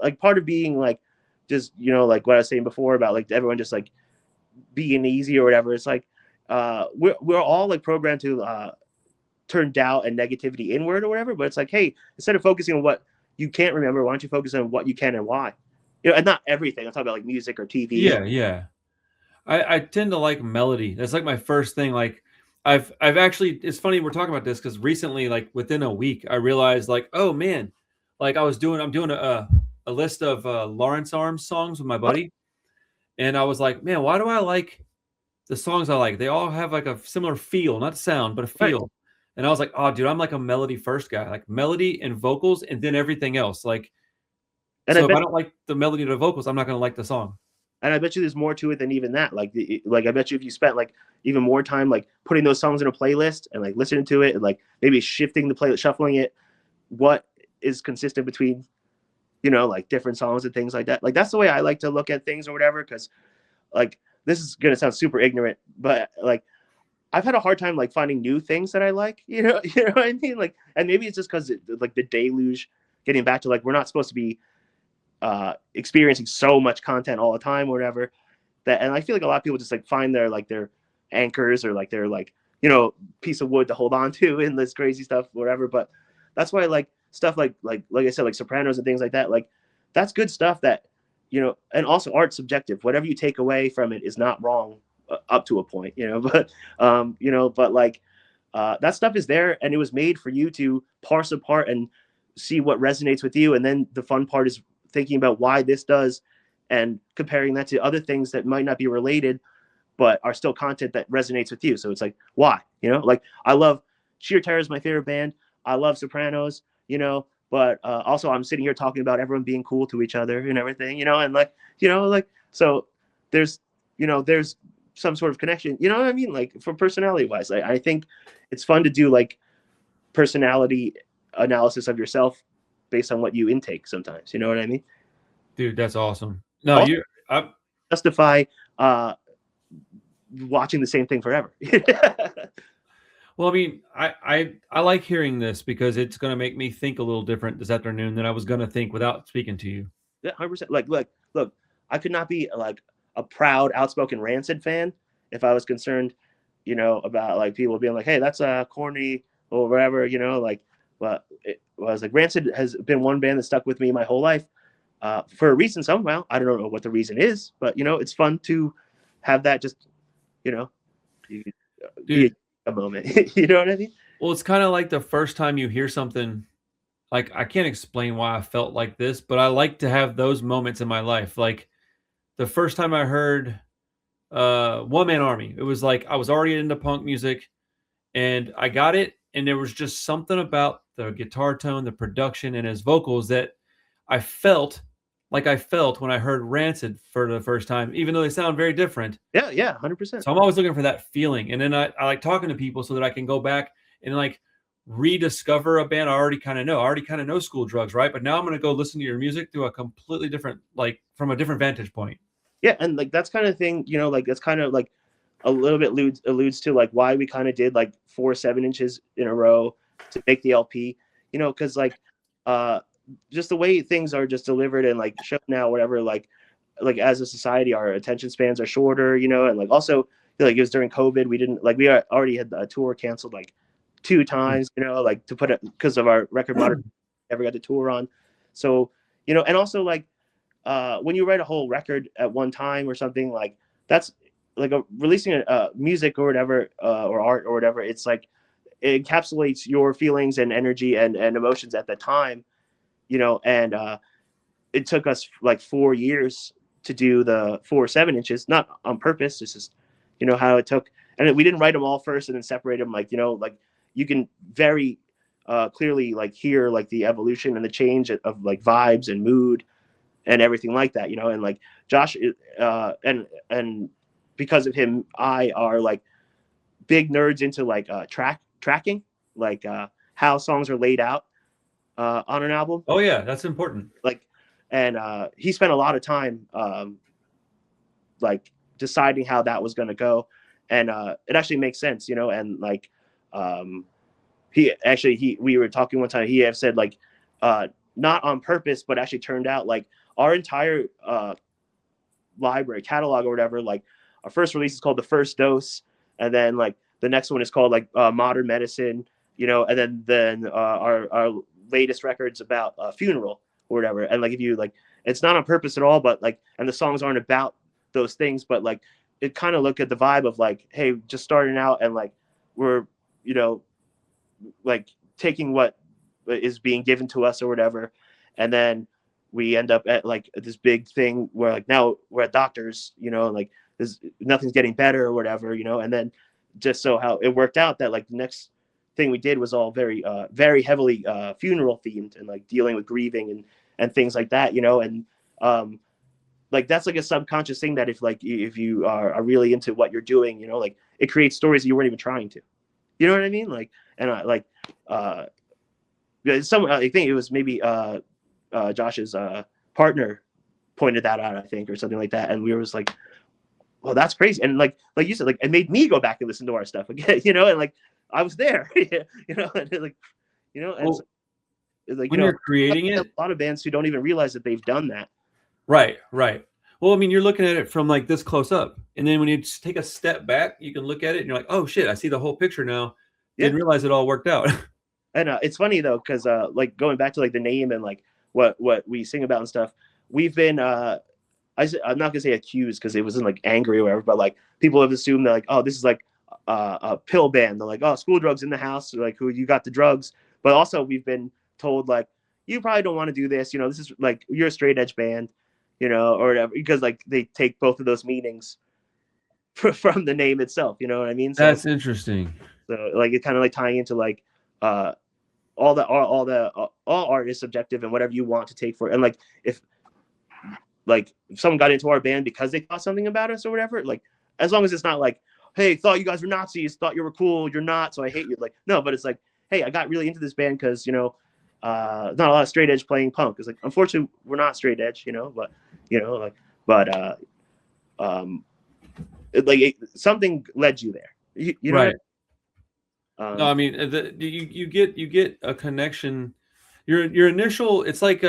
like part of being like just like what I was saying before about like everyone just like being easy or whatever. It's like we're all like programmed to turn doubt and negativity inward or whatever. But it's like, hey, instead of focusing on what you can't remember, why don't you focus on what you can and why? And not everything. I'm talking about like music or TV. Yeah. I tend to like melody. That's like my first thing. Like I've actually, it's funny we're talking about this because recently, like within a week, I realized like, oh man, like I'm doing a list of Lawrence Arms songs with my buddy, and I was like, man, why do I like the songs I like, they all have like a similar feel, not sound, but a Right. feel. And I was like, oh, dude, I'm like a melody first guy, like melody and vocals, and then everything else. Like, And I so if bet I don't like the melody or the vocals, I'm not gonna like the song. and I bet you there's more to it than even that. Like I bet you if you spent like even more time like putting those songs in a playlist and like listening to it and like maybe shifting the playlist, shuffling it, what is consistent between like different songs and things like that. Like that's the way I like to look at things or whatever. Because like this is gonna sound super ignorant, but like I've had a hard time like finding new things that I like. You know what I mean? Like, and maybe it's just because like the deluge, getting back to like we're not supposed to be experiencing so much content all the time or whatever. That and I feel like a lot of people just like find their anchors or like their like piece of wood to hold on to in this crazy stuff, whatever. But that's why like stuff like I said, like Sopranos and things like that, like that's good stuff that and also art's subjective. Whatever you take away from it is not wrong up to a point, but like that stuff is there and it was made for you to parse apart and see what resonates with you. And then the fun part is thinking about why this does and comparing that to other things that might not be related but are still content that resonates with you. So it's like, why? Like I love Sheer Terror is my favorite band. I love Sopranos, but also I'm sitting here talking about everyone being cool to each other and everything, and like so there's some sort of connection, you know what I mean? Like for personality wise, I think it's fun to do like personality analysis of yourself based on what you intake sometimes, you know what I mean? Dude, that's awesome. No, Also you I, justify watching the same thing forever. well, I mean, I like hearing this because it's gonna make me think a little different this afternoon than I was gonna think without speaking to you. Yeah, 100%. Like, look, I could not be like a proud, outspoken Rancid fan if I was concerned, about like people being like, "Hey, that's corny" or whatever, like. But it was like Rancid has been one band that stuck with me my whole life, for a reason somehow. I don't know what the reason is, but it's fun to have that just, you know, be Dude, a moment. You know what I mean? well, it's kind of like the first time you hear something. Like, I can't explain why I felt like this, but I like to have those moments in my life. Like the first time I heard One Man Army, it was like I was already into punk music and I got it, and there was just something about the guitar tone, the production, and his vocals that I felt like I felt when I heard Rancid for the first time, even though they sound very different. Yeah, 100%. So I'm always looking for that feeling. And then I like talking to people so that I can go back and like rediscover a band I already kind of know. I already kind of know School Drugs, right? But now I'm going to go listen to your music through a completely different, like from a different vantage point. Yeah, and like that's kind of thing, like that's kind of like a little bit alludes to like why we kind of did like 4 7 inches in a row to make the LP, because like uh just the way things are just delivered and like shown now, whatever, like as a society, our attention spans are shorter, and like also like it was during COVID, we didn't like we already had a tour canceled like 2 times, like to put it because of our record modern never got to tour on. So, and also like when you write a whole record at one time or something, like that's like releasing a music or whatever, or art or whatever. It's like it encapsulates your feelings and energy and emotions at the time, and it took us like 4 years to do the 4 7 inches, not on purpose. It's just how it took, and we didn't write them all first and then separate them. Like like you can very clearly like hear like the evolution and the change of like vibes and mood and everything like that, and like Josh, and because of him, I are like big nerds into like tracking, like how songs are laid out on an album, Oh yeah, that's important. like, and he spent a lot of time like deciding how that was going to go, and it actually makes sense, and like um, we were talking one time. He have said like not on purpose, but actually turned out like our entire library catalog or whatever. Like our first release is called The First Dose, and then like the next one is called like Modern Medicine, and then our latest record's about Funeral or whatever. And like if you like, it's not on purpose at all, but like, and the songs aren't about those things, but like it kind of look at the vibe of like, hey, just starting out and like we're like taking what is being given to us or whatever, and then we end up at like this big thing where like now we're at doctors, like nothing's getting better or whatever, you know. And then just so how it worked out that like the next thing we did was all very heavily funeral themed and like dealing with grieving and things like that, you know. And like that's like a subconscious thing that if you are really into what you're doing, you know, like it creates stories you weren't even trying to, you know what I mean? Like, and I think it was maybe Josh's partner pointed that out, I think, or something like that, and we were just like, well, that's crazy. And like you said, like it made me go back and listen to our stuff again, you know. And like I was there, you know, and like, you know, and it's like, when you're creating it, a lot of bands who don't even realize that they've done that. Right. Well, I mean, you're looking at it from like this close up, and then when you just take a step back, you can look at it and you're like, oh shit, I see the whole picture now. Didn't realize it all worked out. And it's funny though, because like going back to like the name and like what we sing about and stuff, we've been I'm not gonna say accused because it wasn't like angry or whatever, but like people have assumed that like, oh, this is like a pill band. They're like, oh, School Drugs in the house, like who you got the drugs. But also we've been told like, you probably don't want to do this, you know, this is like, you're a straight edge band, you know, or whatever, because like they take both of those meanings from the name itself, you know what I mean? So that's interesting. So like it kind of like tying into like all art is subjective and whatever you want to take for it. And like if someone got into our band because they thought something about us or whatever, like as long as it's not like, hey, thought you guys were Nazis, thought you were cool, you're not, so I hate you. Like, no, but it's like, hey, I got really into this band because, you know, not a lot of straight edge playing punk. It's like, unfortunately, we're not straight edge, you know, but, you know, like, but something led you there, you know. Right. No, I mean, you get a connection. Your initial, it's like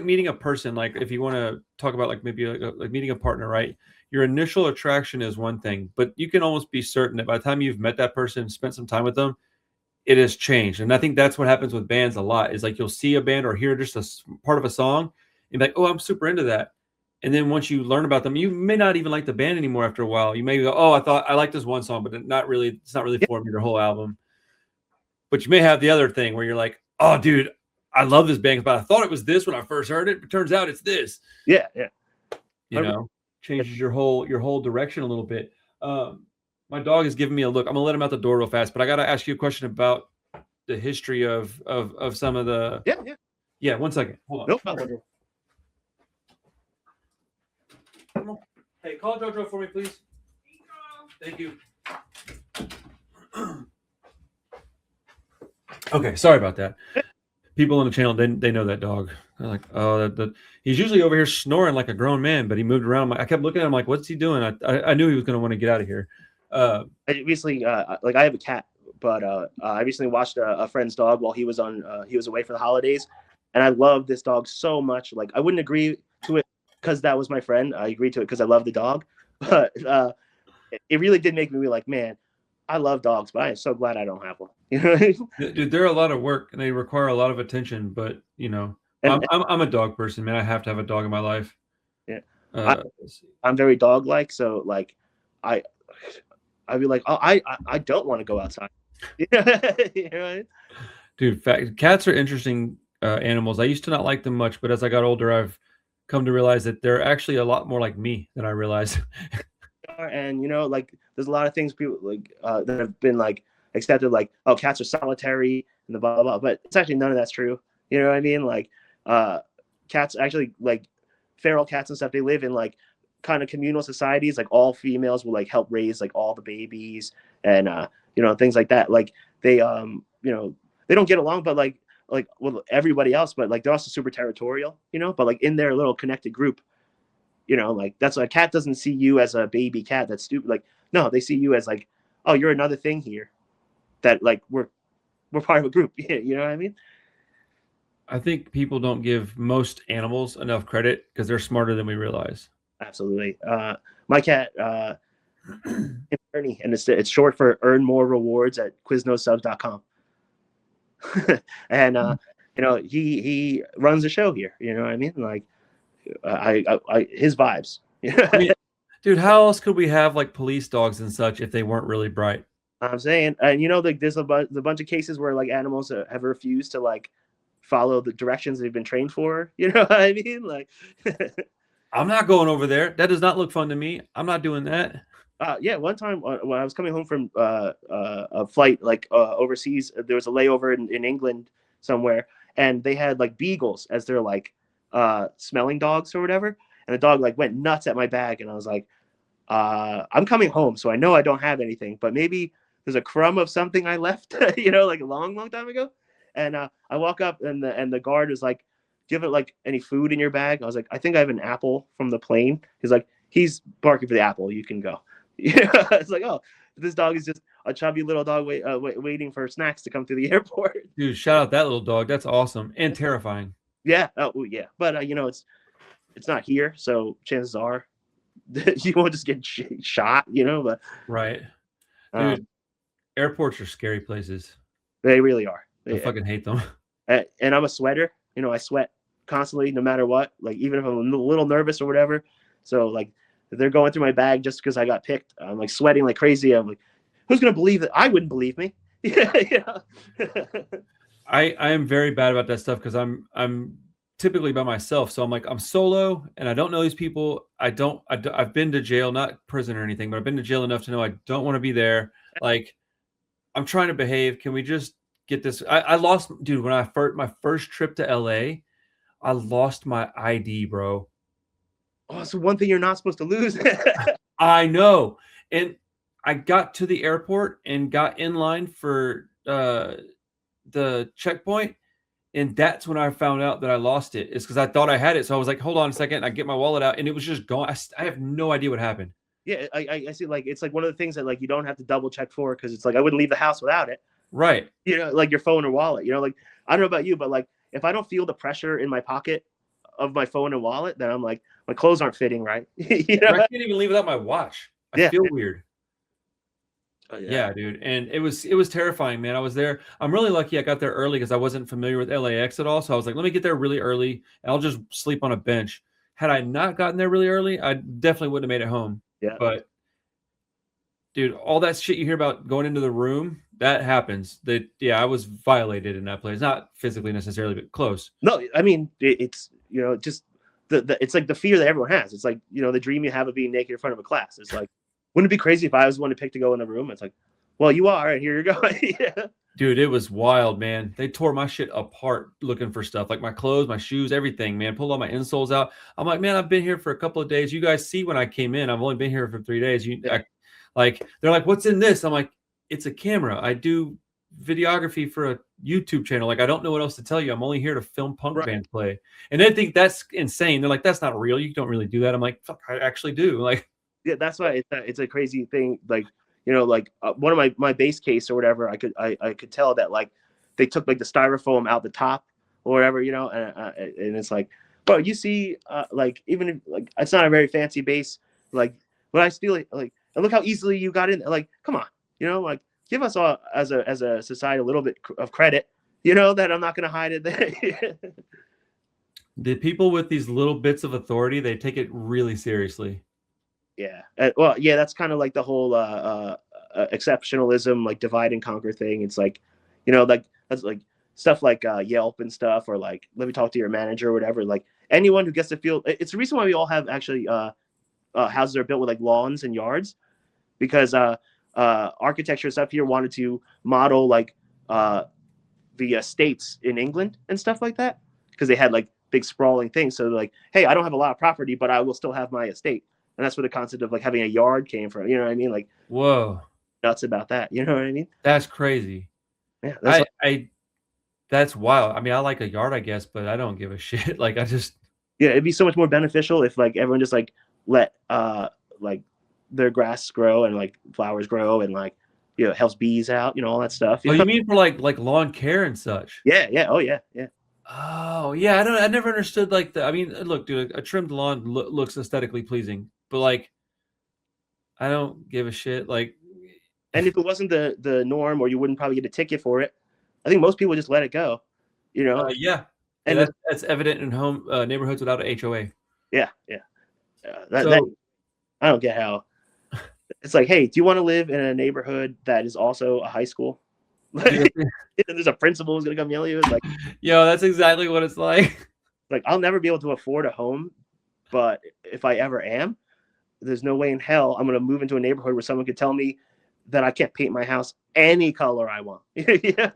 meeting a person. Like if you want to talk about like maybe like meeting a partner, right? Your initial attraction is one thing, but you can almost be certain that by the time you've met that person, spent some time with them, it has changed. And I think that's what happens with bands a lot. Is like you'll see a band or hear just a part of a song, and be like, oh, I'm super into that. And then once you learn about them, you may not even like the band anymore after a while. You may go, oh, I thought I liked this one song, but it's not really for me, their whole album. But you may have the other thing where you're like, oh, dude, I love this band, but I thought it was this when I first heard it. But it turns out it's this. Yeah. You know, changes your whole direction a little bit. My dog is giving me a look. I'm gonna let him out the door real fast, but I gotta ask you a question about the history of some of the. Yeah. 1 second. Hold on. Nope, not wondering. Hey, call JoJo for me, please. Thank you. Okay, sorry about that. People on the channel, they know that dog. They're like, oh, he's usually over here snoring like a grown man, but he moved around. I kept looking at him like, what's he doing? I knew he was going to want to get out of here. I recently, like I have a cat, but I recently watched a friend's dog while he was away for the holidays, and I love this dog so much. Like I wouldn't agree to it because that was my friend. I agreed to it because I love the dog, but it really did make me be like, man, I love dogs, but I am so glad I don't have one. You know, dude, they're a lot of work and they require a lot of attention. But you know, I'm a dog person, man. I have to have a dog in my life. Yeah, I'm very dog-like, so like, I'd be like, oh, I don't want to go outside. You know what I mean? Dude, cats are interesting animals. I used to not like them much, but as I got older, I've come to realize that they're actually a lot more like me than I realized. And you know, like there's a lot of things people like that have been like accepted, like, oh, cats are solitary and the blah blah blah, but it's actually none of that's true. You know what I mean? Like cats actually, like feral cats and stuff, they live in like kind of communal societies. Like all females will like help raise like all the babies and you know, things like that. Like they you know, they don't get along, but like with everybody else, but like they're also super territorial, you know, but like in their little connected group. You know, like that's why a cat doesn't see you as a baby cat that's stupid. Like, no, they see you as like, oh, you're another thing here. That like we're part of a group. You know what I mean? I think people don't give most animals enough credit because they're smarter than we realize. Absolutely. My cat, Ernie, and it's short for Earn More Rewards at QuizNoSubs.com. And you know, he runs the show here. You know what I mean? Like. His vibes. I mean, dude, how else could we have like police dogs and such if they weren't really bright? I'm saying, and you know, like there's a bunch of cases where like animals have refused to like follow the directions they've been trained for. You know what I mean? Like, I'm not going over there. That does not look fun to me. I'm not doing that. Yeah, one time when I was coming home from a flight like overseas, there was a layover in England somewhere, and they had like beagles as their like smelling dogs or whatever, and the dog like went nuts at my bag, and I was like, I'm coming home, so I know I don't have anything, but maybe there's a crumb of something I left, like a long time ago. And I walk up, and the guard is like, "Do you have like any food in your bag?" I was like, "I think I have an apple from the plane." He's like, "He's barking for the apple. You can go." Yeah, it's like, oh, this dog is just a chubby little dog waiting for snacks to come through the airport. Dude, shout out that little dog. That's awesome and terrifying. Yeah, oh yeah, but it's not here, so chances are you won't just get shot, But right, dude, airports are scary places. They really are. I fucking hate them. And I'm a sweater. I sweat constantly, no matter what. Like even if I'm a little nervous or whatever. So like if they're going through my bag just because I got picked, I'm like sweating like crazy. I'm like, who's gonna believe it? I wouldn't believe me. Yeah. I am very bad about that stuff because I'm typically by myself. So I'm like, I'm solo and I don't know these people. I've been to jail, not prison or anything, but I've been to jail enough to know I don't want to be there. Like I'm trying to behave. Can we just get this? I lost, dude, when my first trip to LA, I lost my ID, bro. Oh, so one thing you're not supposed to lose. I know. And I got to the airport and got in line for the checkpoint. And that's when I found out that I lost it. It's because I thought I had it. So I was like, hold on a second. I get my wallet out and it was just gone. I have no idea what happened. Yeah, I see. Like it's like one of the things that like you don't have to double check for because it's like I wouldn't leave the house without it. Right. Like your phone or wallet. Like I don't know about you, but like if I don't feel the pressure in my pocket of my phone and wallet, then I'm like my clothes aren't fitting right. I can't even leave without my watch. I feel weird. Yeah, dude. And it was terrifying, man. I was there. I'm really lucky I got there early because I wasn't familiar with LAX at all. So I was like, let me get there really early and I'll just sleep on a bench. Had I not gotten there really early, I definitely wouldn't have made it home. Yeah. But dude, all that shit you hear about going into the room, that happens. I was violated in that place. Not physically necessarily, but close. No, I mean it's just it's like the fear that everyone has. It's like, the dream you have of being naked in front of a class. It's like, wouldn't it be crazy if I was the one to pick to go in the room? It's like, well, you are, and here you're going. Yeah. Dude, it was wild, man. They tore my shit apart looking for stuff, like my clothes, my shoes, everything, man. Pulled all my insoles out. I'm like, man, I've been here for a couple of days. You guys see when I came in, I've only been here for 3 days. They're like, what's in this? I'm like, it's a camera. I do videography for a YouTube channel. Like, I don't know what else to tell you. I'm only here to film punk band play. And they think that's insane. They're like, that's not real. You don't really do that. I'm like, fuck, I actually do. Like, yeah, that's why it's a crazy thing. Like, one of my bass case or whatever, I could tell that like they took like the styrofoam out the top or whatever, and it's like, bro, you see, like even if like it's not a very fancy bass, like, but I still like, and look how easily you got in. Like, come on, like give us all as a society a little bit of credit, that I'm not gonna hide it there. The people with these little bits of authority, they take it really seriously. Yeah. Well, yeah, that's kind of like the whole exceptionalism, like divide and conquer thing. It's like, like that's like stuff like Yelp and stuff, or like let me talk to your manager or whatever. Like anyone who gets to feel, it's the reason why we all have actually houses are built with like lawns and yards, because architecture stuff here wanted to model like the estates in England and stuff like that, because they had like big sprawling things. So like, hey, I don't have a lot of property, but I will still have my estate. And that's where the concept of like having a yard came from. You know what I mean? Like, whoa, nuts about that. You know what I mean? That's crazy. Yeah, that's wild. I mean, I like a yard, I guess, but I don't give a shit. Like, it'd be so much more beneficial if like everyone just like let like their grass grow and like flowers grow and like helps bees out, all that stuff. You mean for like lawn care and such? Yeah. Oh yeah. Oh yeah, I never understood like I mean, look, dude, a trimmed lawn looks aesthetically pleasing, but like, I don't give a shit. Like, and if it wasn't the norm, or you wouldn't probably get a ticket for it, I think most people would just let it go. Yeah, and that's evident in home neighborhoods without a HOA. Yeah. That I don't get how. It's like, hey, do you want to live in a neighborhood that is also a high school? There's a principal who's gonna come yell at you. It's like, yo, that's exactly what it's like. Like, I'll never be able to afford a home But if I ever am, there's no way in hell I'm going to move into a neighborhood where someone could tell me that I can't paint my house any color I want. Yeah.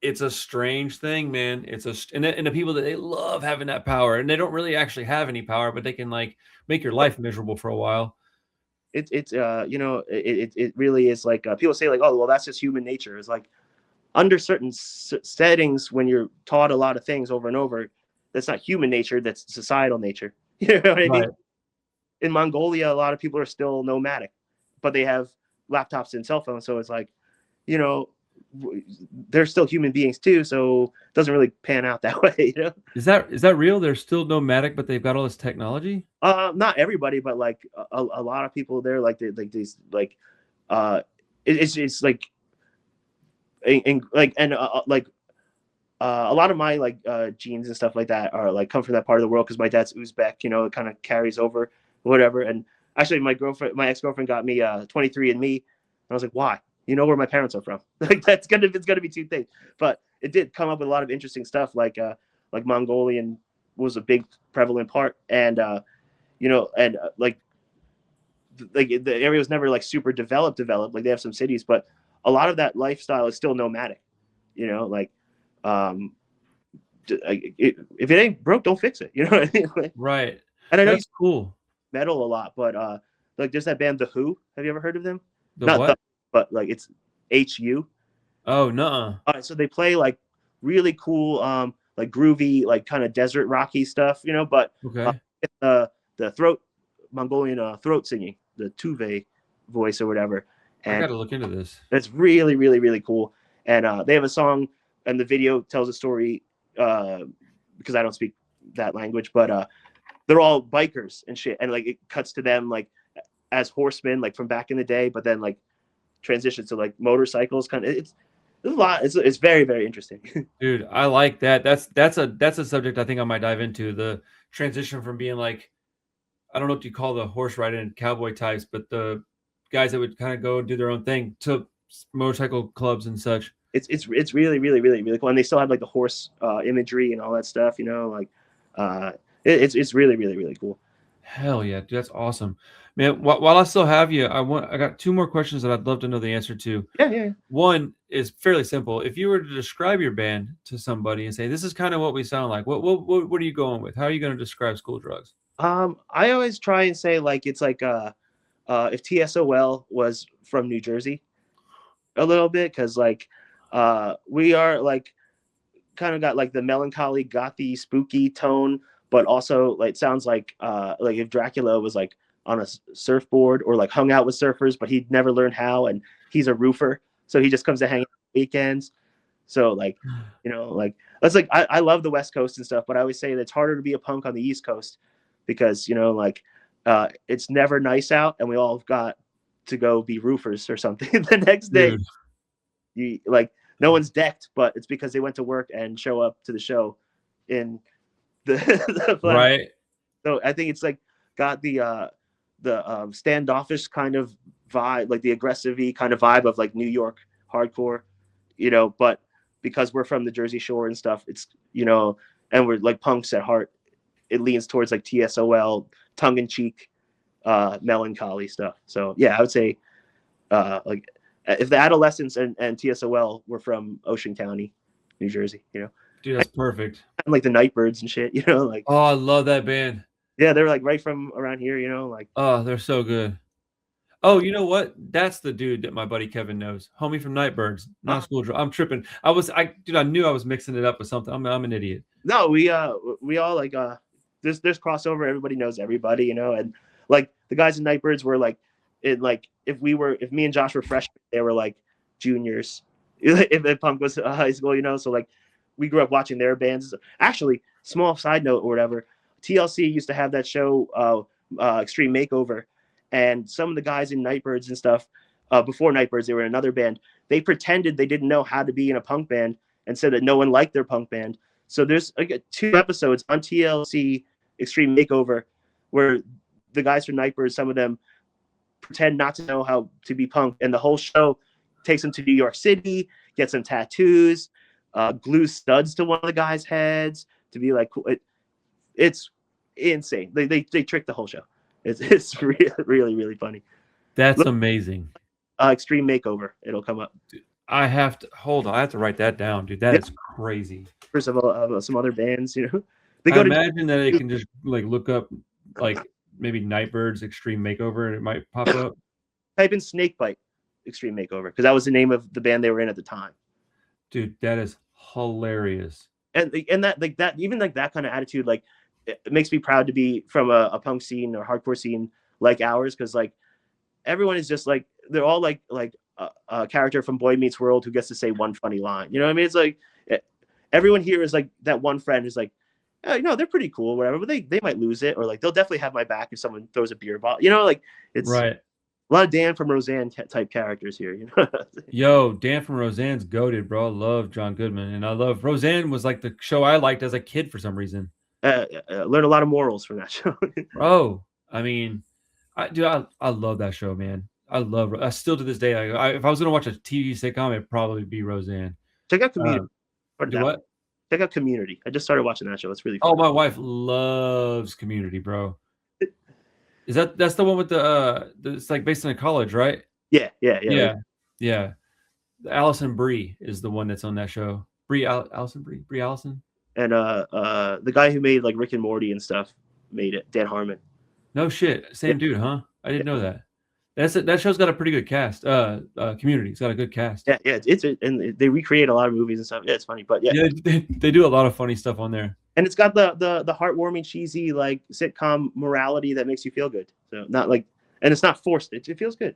It's a strange thing, man. And the people that they love having that power, and they don't really actually have any power, but they can like make your life miserable for a while. It's it really is like people say like, oh well, that's just human nature. It's like under certain settings when you're taught a lot of things over and over, that's not human nature, that's societal nature. You know what I mean? Right. In Mongolia, a lot of people are still nomadic, but they have laptops and cell phones, so it's like, you know, they're still human beings too, so it doesn't really pan out that way. You know, Is that real? They're still nomadic, but they've got all this technology. not everybody, but like a lot of people there, like like these like it's like a lot of my like genes and stuff like that are like come from that part of the world because my dad's Uzbek. You know, it kind of carries over, whatever. And actually, my ex-girlfriend got me 23 and Me, and I was like, why? You know where my parents are from. Like it's gonna be two things. But it did come up with a lot of interesting stuff, like Mongolian was a big prevalent part, and you know, and like the area was never like super developed. Like they have some cities, but a lot of that lifestyle is still nomadic. You know, like if it ain't broke, don't fix it. You know what I mean? Like, Right. and I know you That's cool. metal a lot, but like there's that band The Who. Have you ever heard of them? The Not what? the, but like it's HU. Oh, no. So they play like really cool, like groovy, like kind of desert rocky stuff, you know. But Okay. the throat Mongolian throat singing, the Tuve voice or whatever, I and got to look into this. it's really, really, really cool. And they have a song, and the video tells a story because I don't speak that language, but they're all bikers and shit, and like it cuts to them like as horsemen, like from back in the day, but then like transitions to like motorcycles. Kind of, it's a lot. It's very, very interesting. Dude, I like that. That's a subject I think I might dive into. The transition from being like, I don't know what you call the horse riding cowboy types, but the guys that would kind of go and do their own thing to motorcycle clubs and such. It's really, really, really, really cool, and they still have like the horse imagery and all that stuff. You know, like it's really, really, really cool. Hell yeah, dude, that's awesome, man. While I still have you, I got two more questions that I'd love to know the answer to. Yeah, yeah. One is fairly simple. If you were to describe your band to somebody and say, "This is kind of what we sound like," what are you going with? How are you going to describe School Drugs? I always try and say like it's like if TSOL was from New Jersey a little bit, because like we are like kind of got like the melancholy, gothy, spooky tone, but also like it sounds like if Dracula was like on a surfboard or like hung out with surfers, but he'd never learned how, and he's a roofer, so he just comes to hang out on weekends. So like, you know, like that's like I love the West Coast and stuff, but I always say that it's harder to be a punk on the East Coast because you know like it's never nice out, and we all got to go be roofers or something the next day. Dude. You like no one's decked, but it's because they went to work and show up to the show in the Right. So I think it's like got the standoffish kind of vibe, like the aggressive kind of vibe of like New York hardcore, you know, but because we're from the Jersey Shore and stuff, it's, you know, and we're like punks at heart, it leans towards like TSOL, tongue in cheek, melancholy stuff. So yeah, I would say like if the Adolescents and TSOL were from Ocean County, New Jersey, you know, Dude, that's perfect. and like the Nightbirds and shit, you know, like Oh, I love that band. yeah, they're like right from around here, you know, like Oh, they're so good. Oh, you know what? That's the dude that my buddy Kevin knows. Homie from Nightbirds, not School Drug. I'm tripping. I knew I was mixing it up with something. I'm an idiot. no, we all like there's crossover. Everybody knows everybody, you know, and like the guys in Nightbirds were like it like if me and Josh were freshmen, they were like juniors. If punk was high school, you know, so like we grew up watching their bands. Actually, small side note or whatever, TLC used to have that show Extreme Makeover, and some of the guys in Nightbirds and stuff before Nightbirds, they were in another band. They pretended they didn't know how to be in a punk band and said that no one liked their punk band. So there's like 2 episodes on TLC Extreme Makeover where the guys from Nightbirds, some of them pretend not to know how to be punk, and the whole show takes them to New York City, gets them glues studs to one of the guys' heads to be like cool. It's insane. They tricked the whole show. It's really really funny. That's Look, amazing. Extreme Makeover. It'll come up. I have to hold on. I have to write that down, dude. That Yeah, is crazy. first of all, some other bands, they I go to imagine that it can just like look up like maybe Nightbird's Extreme Makeover and it might pop up. type in Snakebite Extreme Makeover because that was the name of the band they were in at the time. Dude, that is hilarious. And that like that even like that kind of attitude like it makes me proud to be from a punk scene or hardcore scene like ours because like everyone is just like they're all like a character from Boy Meets World who gets to say one funny line. You know what I mean? It's like everyone here is like that one friend who's like, oh, they're pretty cool, whatever, but they might lose it or like they'll definitely have my back if someone throws a beer bottle. Like it's right. A lot of Dan from Roseanne type characters here. Yo, Dan from Roseanne's goated, bro. I love John Goodman, and I love Roseanne was like the show I liked as a kid for some reason. Learned a lot of morals from that show. Bro, I mean, I love that show, man. I still to this day, if I was gonna watch a TV sitcom, it'd probably be Roseanne. Check out Community. Do what? Check out Community. I just started watching that show. It's really fun. Oh, my wife loves Community, bro. That's the one with it's like based in a college, right? Yeah. Allison Brie is the one that's on that show. Brie Allison. And the guy who made like Rick and Morty and stuff made it. Dan Harmon. No shit, same dude, huh? I didn't know that. That show's got a pretty good cast. Community's got a good cast. Yeah, and they recreate a lot of movies and stuff. Yeah, it's funny, but yeah, they do a lot of funny stuff on there. And it's got the heartwarming, cheesy like sitcom morality that makes you feel good. So not like, and it's not forced. It feels good,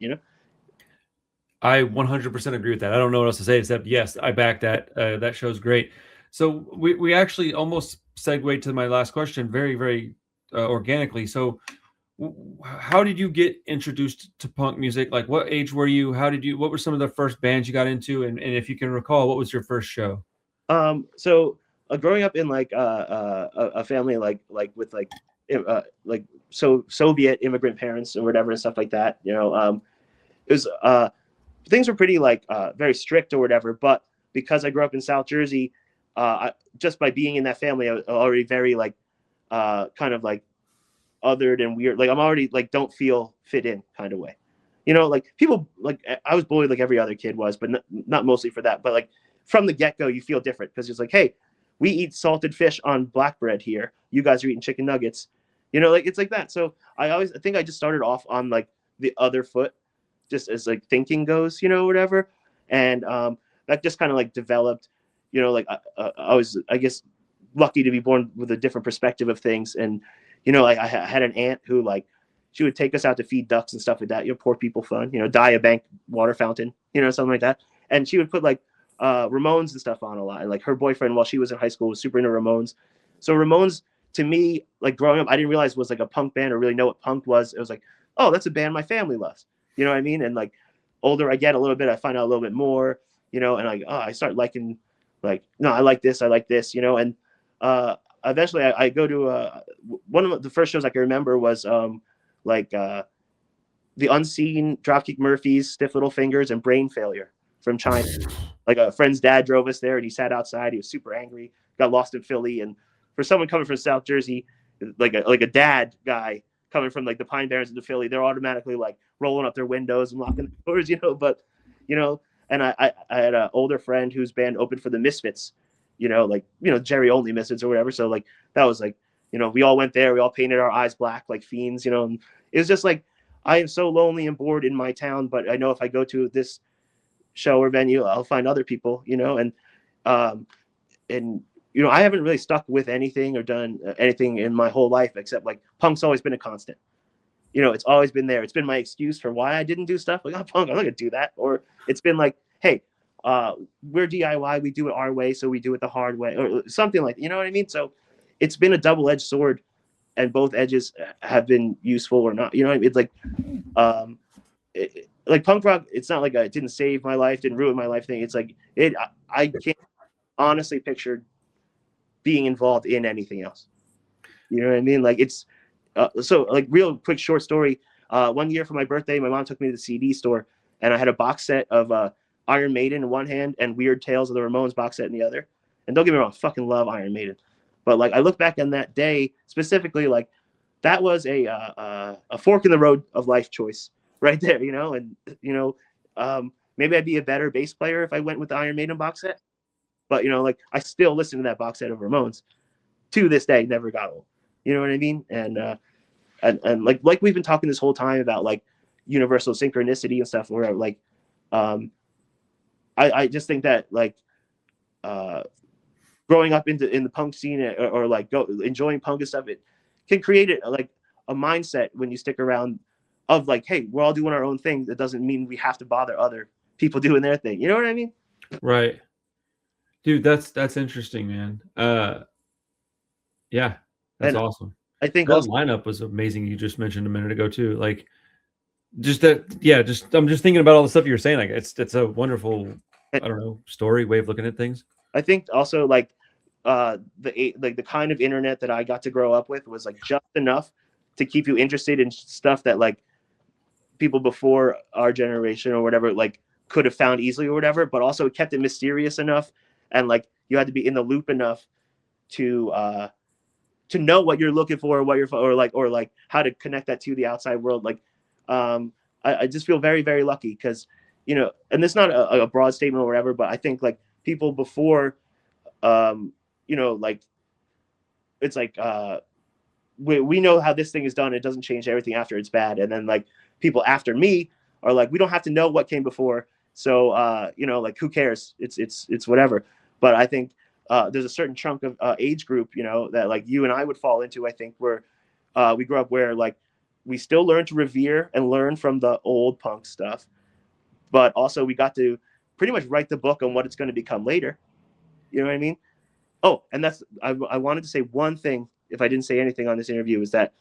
I 100% agree with that. I don't know what else to say except yes, I back that. That show's great. So we actually almost segued to my last question very, very organically. So how did you get introduced to punk music? Like what age were you? What were some of the first bands you got into? And if you can recall, what was your first show? So growing up in like a family like with like Soviet immigrant parents or whatever and stuff like that, it was things were pretty like very strict or whatever. But because I grew up in South Jersey, just by being in that family, I was already very like kind of like othered and weird. Like I'm already like don't feel fit in kind of way. Like people like I was bullied like every other kid was, but not mostly for that. But like from the get-go, you feel different because it's like, hey, we eat salted fish on black bread here. You guys are eating chicken nuggets. Like it's like that. So I think I just started off on like the other foot, just as like thinking goes, whatever. And that just kind of like developed, like I was, I guess, lucky to be born with a different perspective of things. And, like I had an aunt who like, she would take us out to feed ducks and stuff like that. Poor people fun, dye a bank water fountain, something like that. And she would put like Ramones and stuff on a lot. And like her boyfriend, while she was in high school, was super into Ramones. So Ramones, to me, like growing up, I didn't realize was like a punk band or really know what punk was. It was like, oh, that's a band my family loves. You know what I mean? And like older I get a little bit, I find out a little bit more, and like, oh, I start liking like, no, I like this, and eventually I go to one of the first shows I can remember was like the Unseen, Dropkick Murphys, Stiff Little Fingers, and Brain Failure from China. Like a friend's dad drove us there and he sat outside. He was super angry, got lost in Philly. And for someone coming from South Jersey, like a dad guy coming from like the Pine Barrens into Philly, they're automatically like rolling up their windows and locking the doors, but, and I had an older friend whose band opened for the Misfits, Jerry Only Misfits or whatever. So like, that was like, we all went there, we all painted our eyes black like fiends, and it was just like, I am so lonely and bored in my town, but I know if I go to this show or venue, I'll find other people, and I haven't really stuck with anything or done anything in my whole life except like punk's always been a constant. It's always been there. It's been my excuse for why I didn't do stuff. Like, oh, punk, I'm not gonna do that. Or it's been like, hey, we're DIY, we do it our way, so we do it the hard way, or something like, you know what I mean? So it's been a double-edged sword, and both edges have been useful or not. It's like, like punk rock. It's not like it didn't save my life, didn't ruin my life thing. It's like I can't honestly picture being involved in anything else. You know what I mean? Like it's so like real quick short story. One year for my birthday, my mom took me to the CD store and I had a box set of Iron Maiden in one hand and Weird Tales of the Ramones box set in the other. And don't get me wrong, I fucking love Iron Maiden. But like I look back on that day specifically, like that was a fork in the road of life choice right there, you know. And you know, maybe I'd be a better bass player if I went with the Iron Maiden box set. But you know, like I still listen to that box set of Ramones to this day, never got old. You know what I mean? And like we've been talking this whole time about like universal synchronicity and stuff, where like I just think that like growing up in the punk scene, or like enjoying punk and stuff, it can create like a mindset when you stick around of like, hey, we're all doing our own thing. That doesn't mean we have to bother other people doing their thing. You know what I mean? Right. Dude, that's interesting, man. Yeah, that's And awesome. I think That also, lineup was amazing. You just mentioned a minute ago too. Like just that, yeah. Just I'm just thinking about all the stuff you're saying. Like it's a wonderful, I don't know, story way of looking at things. I think also like the kind of internet that I got to grow up with was like just enough to keep you interested in stuff that like people before our generation or whatever like could have found easily or whatever, but also it kept it mysterious enough, and like you had to be in the loop enough to know what you're looking for, what you're or like how to connect that to the outside world. Like I just feel very, very lucky because, you know, and it's not a broad statement or whatever, but I think like people before, you know, like it's like we know how this thing is done. It doesn't change everything after it's bad. And then like people after me are like, we don't have to know what came before. So, you know, like who cares? It's whatever. But I think there's a certain chunk of age group, you know, that like you and I would fall into, I think, where we grew up where like we still learn to revere and learn from the old punk stuff, but also we got to pretty much write the book on what it's going to become later. You know what I mean? Oh, and that's I wanted to say one thing. If I didn't say anything on this interview, is that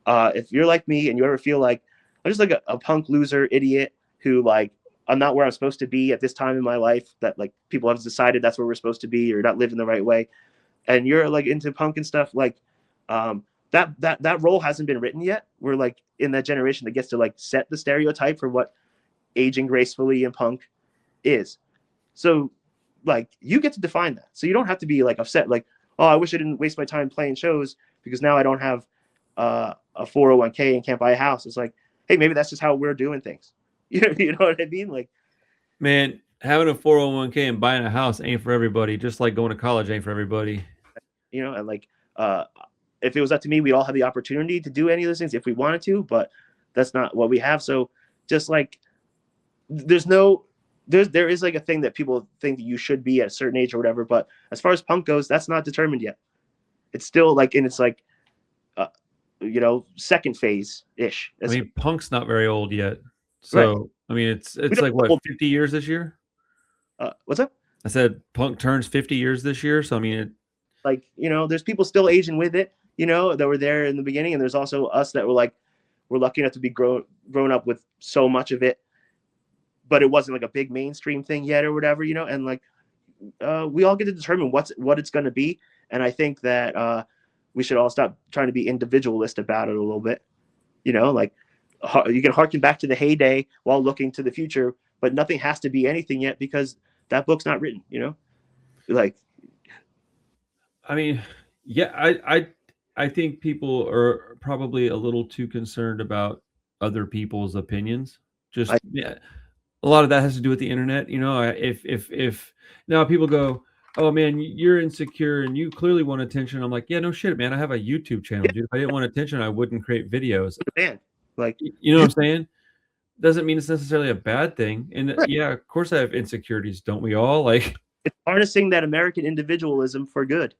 if you're like me and you ever feel like I'm just like a punk loser idiot who like I'm not where I'm supposed to be at this time in my life, that like people have decided that's where we're supposed to be or not living the right way, and you're like into punk and stuff, like that role hasn't been written yet. We're like in that generation that gets to like set the stereotype for what aging gracefully in punk is. So like you get to define that. So you don't have to be like upset, like, oh, I wish I didn't waste my time playing shows because now I don't have a 401k and can't buy a house. It's like, hey, maybe that's just how we're doing things. You know what I mean? Like, Man, having a 401k and buying a house ain't for everybody. Just like going to college ain't for everybody. you know, and like if it was up to me, we'd all have the opportunity to do any of those things if we wanted to, but that's not what we have. So just like there is like a thing that people think that you should be at a certain age or whatever, but as far as punk goes, that's not determined yet. It's still like in its like you know, second phase ish. I mean, punk's not very old yet. Right. So, I mean, it's We don't like what, hold, 50 years this year? what's up? I said punk turns 50 years this year. So, I mean, Like, you know, there's people still aging with it, you know, that were there in the beginning, and there's also us that were like, we're lucky enough to be grown up with so much of it, but it wasn't like a big mainstream thing yet or whatever, you know. And like we all get to determine what it's going to be, and I think that we should all stop trying to be individualist about it a little bit, you know. Like you can harken back to the heyday while looking to the future, but nothing has to be anything yet because that book's not written, you know. Like, I mean, yeah, I think people are probably a little too concerned about other people's opinions. Just I yeah, a lot of that has to do with the internet. You know, if now people go, oh man, you're insecure and you clearly want attention. I'm like, yeah, no shit, man. I have a YouTube channel, dude. If I didn't want attention, I wouldn't create videos. man, like, You know what I'm saying? Doesn't mean it's necessarily a bad thing. And right. yeah, of course I have insecurities, don't we all? Like, It's harnessing that American individualism for good,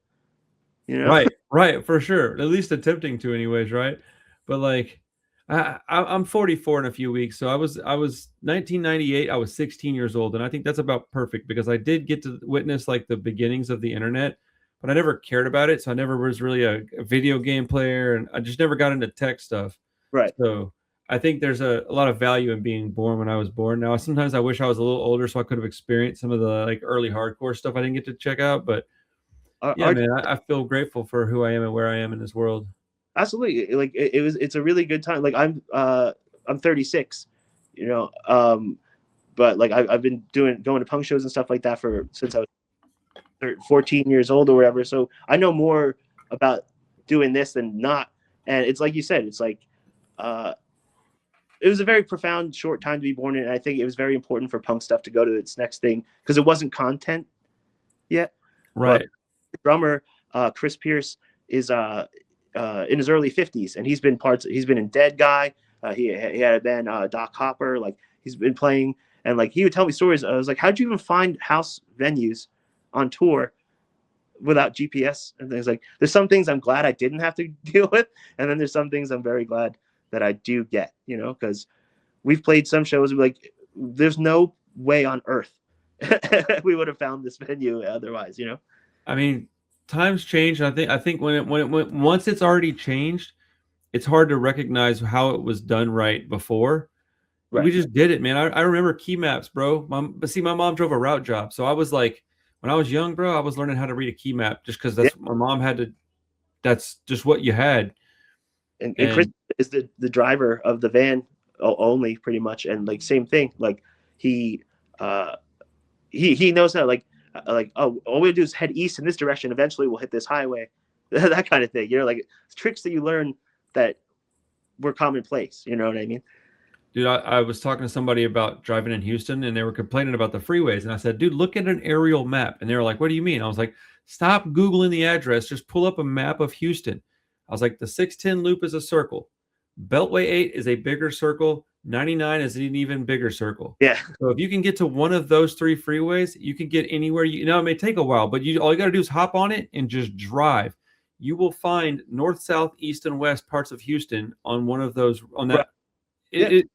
you know. right, for sure. At least attempting to, anyways, right? But like, I'm 44 in a few weeks, so I was 1998. I was 16 years old, and I think that's about perfect because I did get to witness like the beginnings of the internet, but I never cared about it, so I never was really a video game player, and I just never got into tech stuff. Right. So I think there's a lot of value in being born when I was born. Now, sometimes I wish I was a little older so I could have experienced some of the like early hardcore stuff I didn't get to check out, but yeah, Our man, I feel grateful for who I am and where I am in this world. absolutely, like it's a really good time. Like I'm 36, you know, but like I've been going to punk shows and stuff like that for since I was 14 years old or whatever. So I know more about doing this than not. And it's like you said, it's like it was a very profound short time to be born in. And I think it was very important for punk stuff to go to its next thing because it wasn't content yet. Right. But the drummer, Chris Pierce, is in his early 50s, and he's been in Dead Guy. He had a band, Doc Hopper. Like he's been playing, and like he would tell me stories. I was like, how'd you even find house venues on tour without GPS and things? Like there's some things I'm glad I didn't have to deal with, and then there's some things I'm very glad that I do get, you know, because we've played some shows like there's no way on earth we would have found this venue otherwise, you know. I mean, times change. And I think when once it's already changed, it's hard to recognize how it was done right before. Right. We just did it, man. I remember key maps, bro. But see, my mom drove a route job, so I was like, when I was young, bro, I was learning how to read a key map just because that's what my mom had to. That's just what you had. And Chris is the driver of the van only, pretty much, and like same thing. Like he knows how like oh, all we do is head east in this direction. Eventually, we'll hit this highway, that kind of thing. You know, like tricks that you learn that were commonplace. You know what I mean? Dude, I was talking to somebody about driving in Houston, and they were complaining about the freeways. And I said, dude, look at an aerial map. And they were like, what do you mean? I was like, stop Googling the address. Just pull up a map of Houston. I was like, the 610 loop is a circle. Beltway 8 is a bigger circle. 99 is an even bigger circle. Yeah. So if you can get to one of those three freeways, you can get anywhere. You know, it may take a while, but all you got to do is hop on it and just drive. You will find north, south, east, and west parts of Houston on one of those. On that. Right.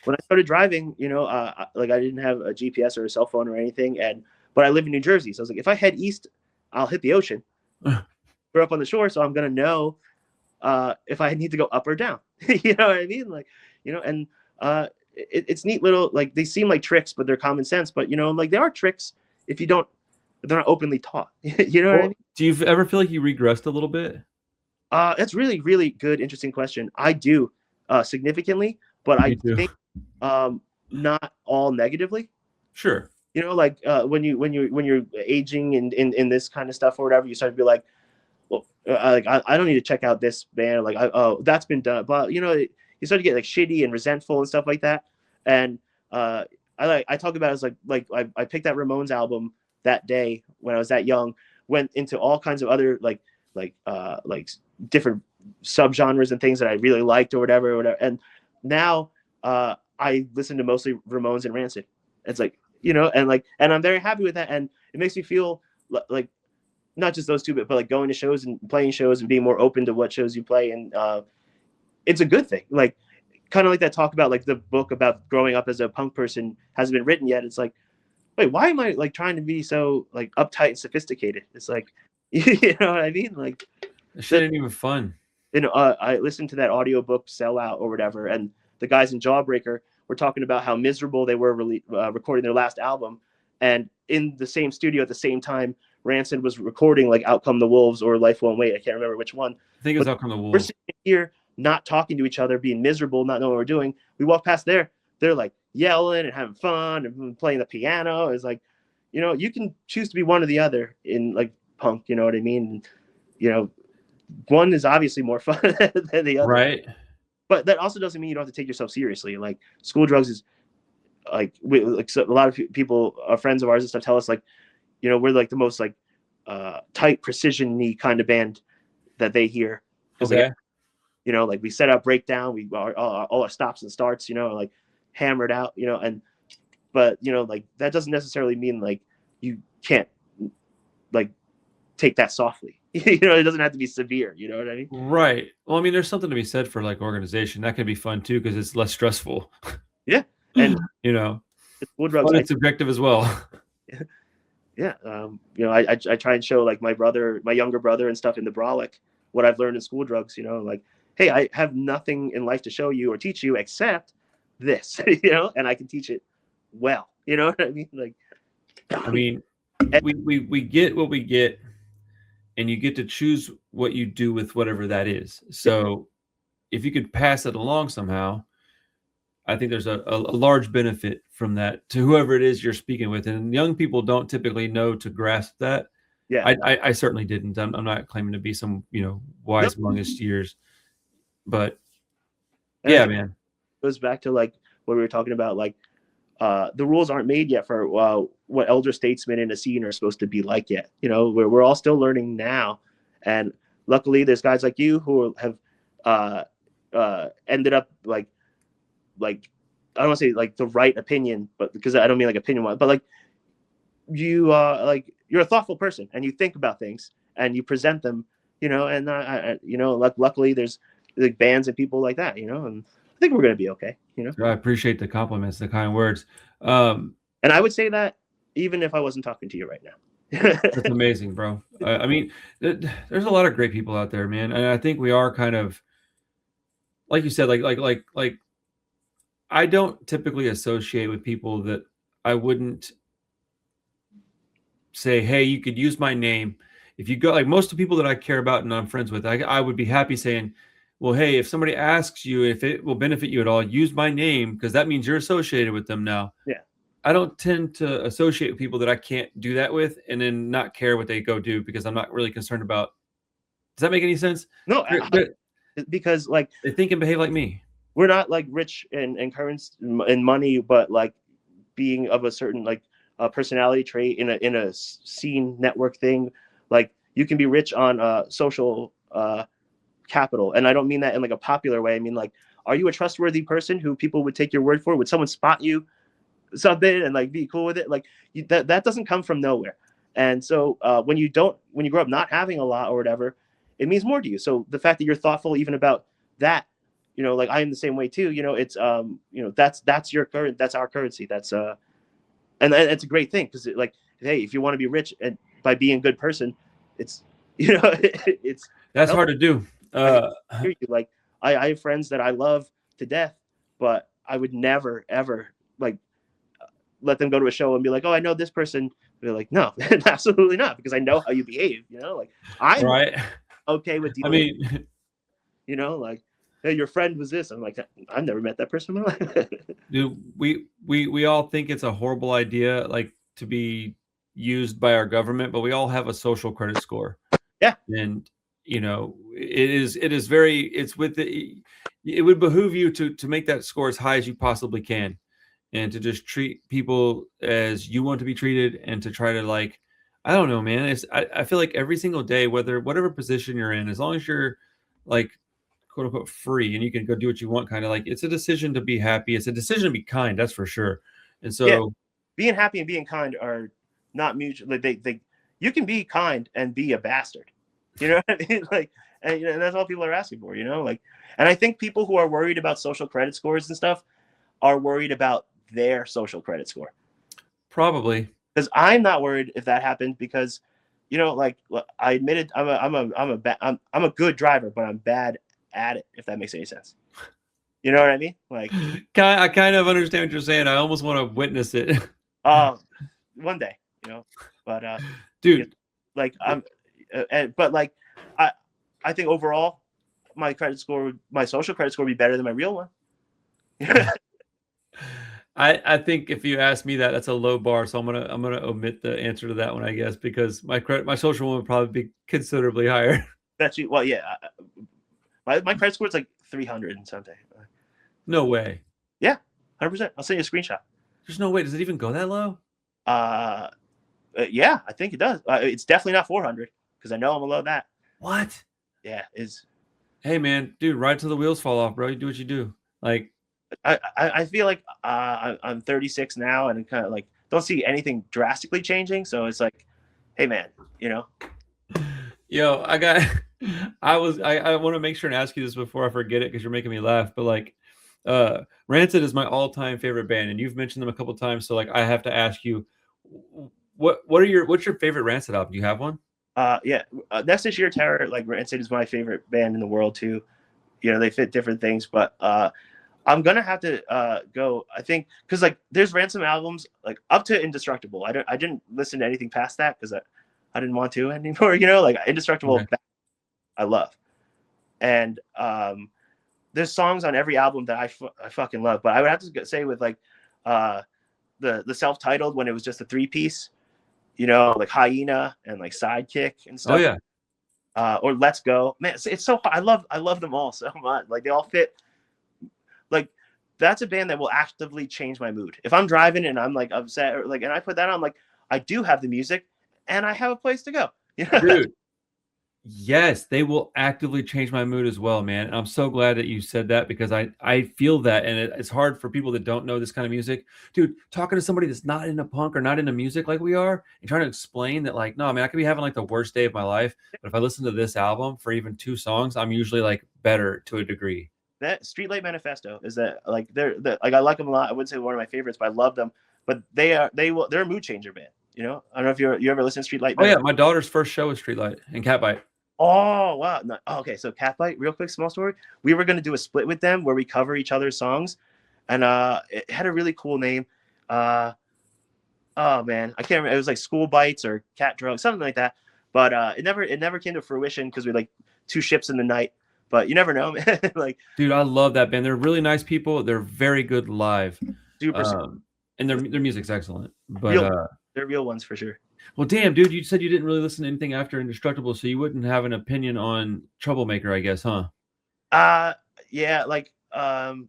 When I started driving, you know, like I didn't have a GPS or a cell phone or anything, but I live in New Jersey, so I was like, if I head east, I'll hit the ocean. We're up on the shore, so I'm gonna know if I need to go up or down. You know what I mean? Like, you know, and it's neat little, like they seem like tricks, but they're common sense. But you know, like they are tricks if they're not openly taught. You know what I mean? Do you ever feel like you regressed a little bit? That's really, really good, interesting question. I do significantly, but I think not all negatively. Sure. You know, like when you're aging in this kind of stuff or whatever, you start to be like, well, like I don't need to check out this band. Like, oh, that's been done. But you know, you start to get like shitty and resentful and stuff like that. And I talk about it as like I picked that Ramones album that day when I was that young, went into all kinds of other like different subgenres and things that I really liked or whatever. And now I listen to mostly Ramones and Rancid. It's like, you know, and I'm very happy with that. And it makes me feel like not just those two, but like going to shows and playing shows and being more open to what shows you play. And it's a good thing. Like kind of like that talk about like the book about growing up as a punk person hasn't been written yet. It's like, wait, why am I like trying to be so like uptight and sophisticated? It's like, you know what I mean? Like that shit ain't even fun. You know, I listened to that audiobook Sellout or whatever, and the guys in Jawbreaker were talking about how miserable they were recording their last album. And in the same studio at the same time, Rancid was recording like Out Come the Wolves or Life Won't Wait. I can't remember which one. I think it was Out Come the Wolves. We're sitting here not talking to each other, being miserable, not knowing what we're doing. We walk past there, they're like yelling and having fun and playing the piano. It's like, you know, you can choose to be one or the other in like punk, you know what I mean? And, you know, one is obviously more fun than the other. Right. But that also doesn't mean you don't have to take yourself seriously. Like School Drugs is like, so a lot of people, friends of ours and stuff tell us like, you know, we're like the most like tight precision-y kind of band that they hear. Okay. Like, you know, like we set out breakdown, we all our stops and starts, you know, like hammered out, you know, but you know, like that doesn't necessarily mean like you can't like take that softly. You know, it doesn't have to be severe. You know what I mean? Right. Well, I mean, there's something to be said for like organization. That can be fun too because it's less stressful. Yeah, and you know, School Drugs, it's subjective as well. Yeah, you know, I try and show like my younger brother and stuff in the Brolic what I've learned in School Drugs. You know, like, hey, I have nothing in life to show you or teach you except this. You know, and I can teach it well. You know what I mean? Like, I mean, we get what we get. And you get to choose what you do with whatever that is. So if you could pass it along somehow, I think there's a large benefit from that to whoever it is you're speaking with. And young people don't typically know to grasp that. Yeah. I certainly didn't. I'm not claiming to be some, you know, No. wise amongst years, but And I yeah, think man. it goes back to like what we were talking about, like the rules aren't made yet for what elder statesmen in a scene are supposed to be like yet. You know, we're all still learning now, and luckily there's guys like you who have ended up like I don't want to say like the right opinion, but because I don't mean like opinion wise, but like like you're a thoughtful person and you think about things and you present them, you know, and you know, luckily there's like bands and people like that, you know, and I think we're gonna be okay, you know. I appreciate the compliments, the kind words. And I would say that even if I wasn't talking to you right now. That's amazing, bro. I mean, there's a lot of great people out there, man, and I think we are kind of, like you said, like I don't typically associate with people that I wouldn't say, hey, you could use my name. If you go, like most of the people that I care about and I'm friends with, I would be happy saying, well, hey, if somebody asks you if it will benefit you at all, use my name because that means you're associated with them now. Yeah. I don't tend to associate with people that I can't do that with and then not care what they go do because I'm not really concerned about. Does that make any sense? No, because like they think and behave like me. We're not like rich in currency and money, but like being of a certain like personality trait in a scene network thing. Like you can be rich on social capital, and I don't mean that in like a popular way. I mean like, are you a trustworthy person who people would take your word for? Would someone spot you something and like be cool with it? Like that doesn't come from nowhere. And so when you grow up not having a lot or whatever, it means more to you. So the fact that you're thoughtful even about that, you know, like I am the same way too. You know, it's you know, that's your current, that's our currency. That's and it's a great thing because like, hey, if you want to be rich and by being a good person, it's you know, it's that's hard to do. I hear you. Like I have friends that I love to death, but I would never ever like let them go to a show and be like, oh, I know this person. They're like, no, absolutely not, because I know how you behave. You know, like I'm right. okay with dealing. I mean, you know, like, hey, your friend was this. I'm like, I've never met that person in my life. Dude, we all think it's a horrible idea, like to be used by our government, but we all have a social credit score. Yeah, and you know, it is very. It's with the. It would behoove you to make that score as high as you possibly can, and to just treat people as you want to be treated, and to try to like, I don't know, man. I feel like every single day, whatever position you're in, as long as you're like quote unquote free and you can go do what you want, kind of like it's a decision to be happy. It's a decision to be kind, that's for sure. And so yeah, being happy and being kind are not mutual. Like they you can be kind and be a bastard. You know what I mean? Like, and, you know, and that's all people are asking for, you know, like, and I think people who are worried about social credit scores and stuff are worried about their social credit score. Probably. Because I'm not worried if that happened because, you know, like I admitted I'm a good driver, but I'm bad at it, if that makes any sense. You know what I mean? Like, I kind of understand what you're saying. I almost want to witness it. One day, you know, but dude, like but like I think overall my social credit score would be better than my real one. I think if you ask me that, that's a low bar. So I'm gonna omit the answer to that one, I guess, because my social one would probably be considerably higher. That's well, yeah. My credit score is like 300 and something. No way. Yeah, 100%. I'll send you a screenshot. There's no way. Does it even go that low? Yeah, I think it does. It's definitely not 400 because I know I'm below that. What? Yeah, is. Hey man, dude, right till the wheels fall off, bro. You do what you do. Like, I feel like I'm 36 now and kind of like don't see anything drastically changing. So it's like, hey man, you know. Yo, I want to make sure and ask you this before I forget it because you're making me laugh. But like, Rancid is my all-time favorite band, and you've mentioned them a couple times. So like, I have to ask you, what's your favorite Rancid album? Do you have one? Yeah, Next to Sheer Terror, like Rancid is my favorite band in the world too. You know, they fit different things, but I'm gonna have to go. I think because like there's Ransom albums like up to Indestructible. I didn't listen to anything past that because I didn't want to anymore. You know, like Indestructible, okay. I love, and there's songs on every album that I fucking love. But I would have to say with like the self-titled when it was just a 3-piece, you know, like Hyena and like Sidekick and Oh stuff. yeah. Or Let's Go. Man, it's so I love them all so much. Like they all fit. Like that's a band that will actively change my mood. If I'm driving and I'm like upset or like, and I put that on, like I do have the music and I have a place to go. You know? Dude, yes, they will actively change my mood as well, man. And I'm so glad that you said that because I feel that, and it's hard for people that don't know this kind of music, dude. Talking to somebody that's not into punk or not into music like we are, and trying to explain that, like, no, man, I could be having like the worst day of my life, but if I listen to this album for even 2 songs, I'm usually like better to a degree. That Streetlight Manifesto is that like they're like I like them a lot. I wouldn't say one of my favorites, but I love them. But they're a mood changer band. You know, I don't know if you ever listen to Streetlight Oh yeah, Manifesto. my daughter's first show was Streetlight and Catbite. Oh wow! No, okay, so Catbite, real quick, small story. We were gonna do a split with them where we cover each other's songs, and it had a really cool name. Oh man, I can't remember. It was like School Bites or Cat Drugs, something like that. But it never came to fruition because we like two ships in the night. But you never know, man. Like, dude, I love that band. They're really nice people. They're very good live, super and their music's excellent. But real, they're real ones for sure. Well, damn, dude, you said you didn't really listen to anything after Indestructible, so you wouldn't have an opinion on Troublemaker, I guess, huh? Yeah, like to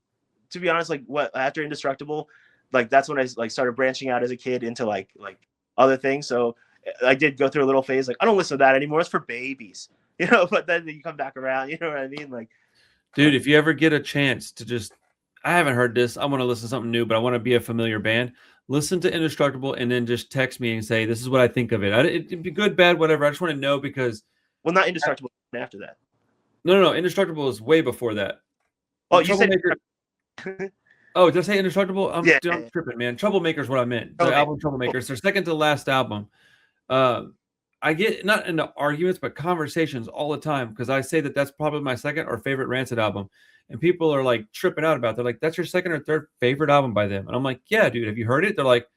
be honest, like what after Indestructible, like that's when I like started branching out as a kid into like other things. So I did go through a little phase like I don't listen to that anymore. It's for babies, you know. But then you come back around, you know what I mean? Like, dude, if you ever get a chance to just, I haven't heard this, I want to listen to something new, but I want to be a familiar band. Listen to Indestructible and then just text me and say this is what I think of it. It'd be good, bad, whatever. I just want to know because. Well, not Indestructible. After that. No. Indestructible is way before that. Oh, you said. Oh, did I say Indestructible? I'm Yeah. tripping, man. Troublemaker is what I meant. The album Troublemaker. It's their second to last album. I get not into arguments, but conversations all the time because I say that that's probably my second or favorite Rancid album. And people are like tripping out about it. They're like, that's your second or third favorite album by them. And I'm like, yeah, dude, have you heard it? They're like,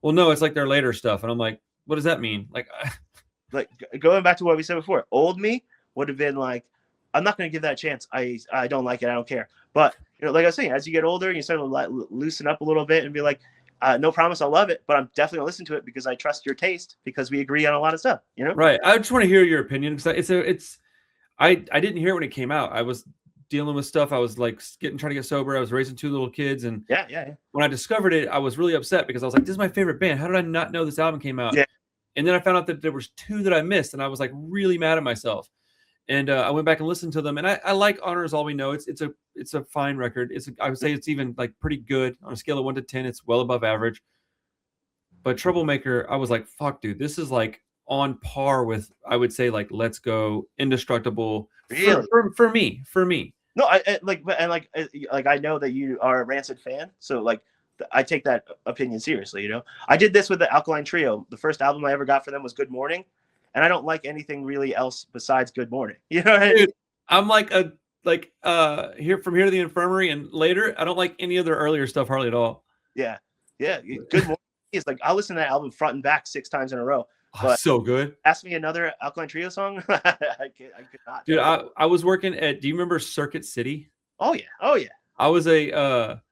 well, no, it's like their later stuff. And I'm like, what does that mean? Like going back to what we said before, old me would have been like, I'm not going to give that a chance. I don't like it. I don't care. But, you know, like I was saying, as you get older, you start to loosen up a little bit and be like, no promise I'll love it, but I'm definitely going to listen to it because I trust your taste because we agree on a lot of stuff, you know? Right. I just want to hear your opinion because I didn't hear it when it came out. I was dealing with stuff. I was like trying to get sober. I was raising 2 little kids. And yeah. When I discovered it, I was really upset because I was like, this is my favorite band. How did I not know this album came out? Yeah. And then I found out that there was 2 that I missed. And I was like really mad at myself. And I went back and listened to them. And I like Honor Is All We Know. It's a fine record. I would say it's even like pretty good on a scale of 1 to 10. It's well above average. But Troublemaker, I was like, fuck, dude, this is like on par with, I would say, like Let's Go, Indestructible. Really? For me. No, I know that you are a Rancid fan, so like I take that opinion seriously. You know, I did this with the Alkaline Trio. The first album I ever got for them was Good Morning, and I don't like anything really else besides Good Morning. You know what I mean? Dude, I'm like here from Here to the Infirmary and later. I don't like any of their earlier stuff hardly at all. Yeah. Good Morning is like I'll listen to that album front and back 6 times in a row. But so good. Ask me another Alkaline Trio song. I could not. Dude, I was working at. Do you remember Circuit City? Oh yeah. I was a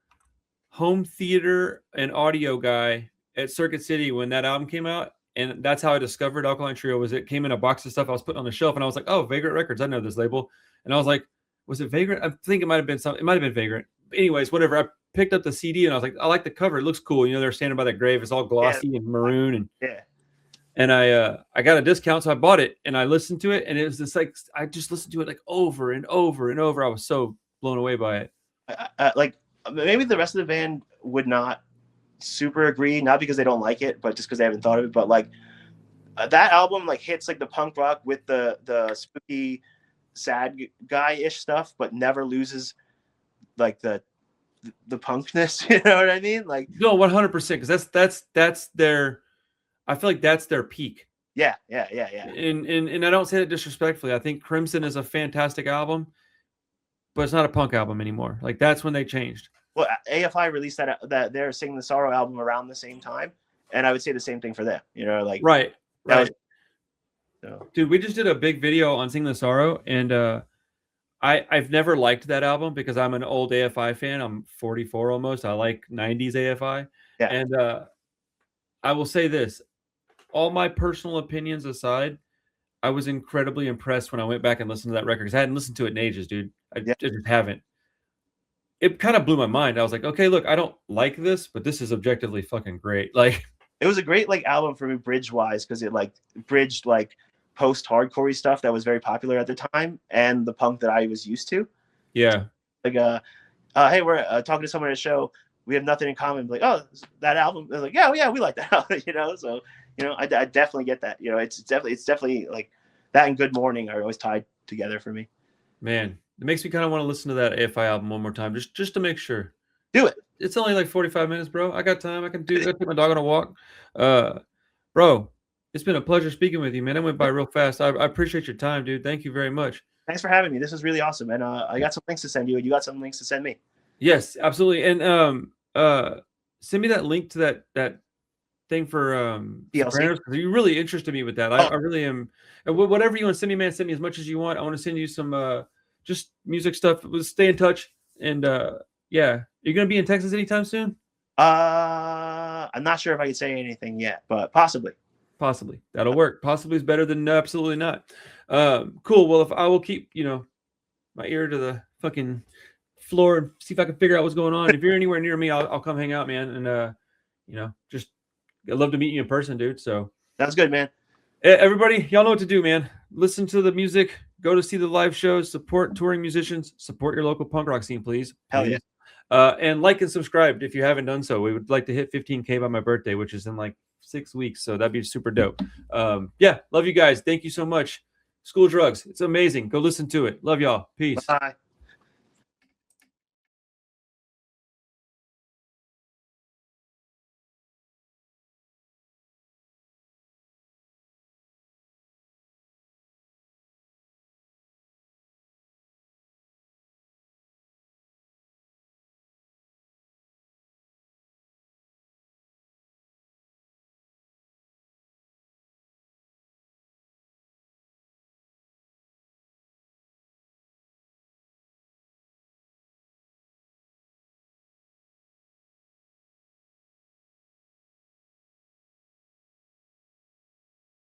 home theater and audio guy at Circuit City when that album came out, and that's how I discovered Alkaline Trio. Was it came in a box of stuff I was putting on the shelf, and I was like, oh, Vagrant Records, I know this label, and I was like, was it Vagrant? I think it might have been something. It might have been Vagrant. But anyways, whatever. I picked up the CD and I was like, I like the cover. It looks cool. You know, they're standing by that grave. It's all glossy and maroon and And I got a discount, so I bought it and I listened to it, and it was just like I just listened to it like over and over and over. I was so blown away by it. Like maybe the rest of the band would not super agree, not because they don't like it, but just because they haven't thought of it. But like that album like hits like the punk rock with the spooky, sad guy-ish stuff, but never loses like the punkness. You know what I mean? Like no, 100%, because that's their. I feel like that's their peak. Yeah. And I don't say that disrespectfully. I think Crimson is a fantastic album, but it's not a punk album anymore. Like that's when they changed. Well, AFI released that they're Singing the Sorrow album around the same time, and I would say the same thing for them. You know, like right. So. Dude, we just did a big video on Singing the Sorrow, and I've never liked that album because I'm an old AFI fan. I'm 44 almost. I like 90s AFI, and I will say this. all my personal opinions aside, I was incredibly impressed when I went back and listened to that record because I hadn't listened to it in ages, dude. I Yeah. just haven't. It kind of blew my mind. I was like, okay, look, I don't like this, but this is objectively fucking great. Like, It was a great like album for me bridge wise because it like bridged like post hardcore stuff that was very popular at the time and the punk that I was used to. yeah, Like hey, we're talking to someone at a show. We have nothing in common. Like, oh, that album. They're like, yeah, we like that album. You know, so I definitely get that. You know, it's definitely like that and Good Morning are always tied together for me. man, it makes me kind of want to listen to that AFI album one more time just to make sure. Do it. It's only like 45 minutes, bro. I got time. I can take my dog on a walk. Bro, it's been a pleasure speaking with you, man. It went by real fast. I appreciate your time, dude. Thank you very much. Thanks for having me. This was really awesome. And I got some links to send you, and you got some links to send me. Yes, absolutely. And send me that link to that thing for Sopranos, because you really interested me with that. I really am. Whatever you want to send me, man, send me as much as you want. I want to send you some just music stuff. We'll stay in touch. And yeah, you're gonna be in Texas anytime soon? I'm not sure if I can say anything yet, but possibly. Possibly. That'll work. Possibly is better than absolutely not. Cool. Well, if I will keep, my ear to the fucking floor and see if I can figure out what's going on. If you're anywhere near me, I'll come hang out, man. And just I'd love to meet you in person, dude. So sounds good, man. Everybody, y'all know what to do, man. Listen to the music, go to see the live shows, support touring musicians, support your local punk rock scene, please. Hell yeah. And like and subscribe if you haven't done so. We would like to hit 15K by my birthday, which is in like 6 weeks. So that'd be super dope. Yeah, love you guys. Thank you so much. School Drugs. It's amazing. Go listen to it. Love y'all. Peace. Bye.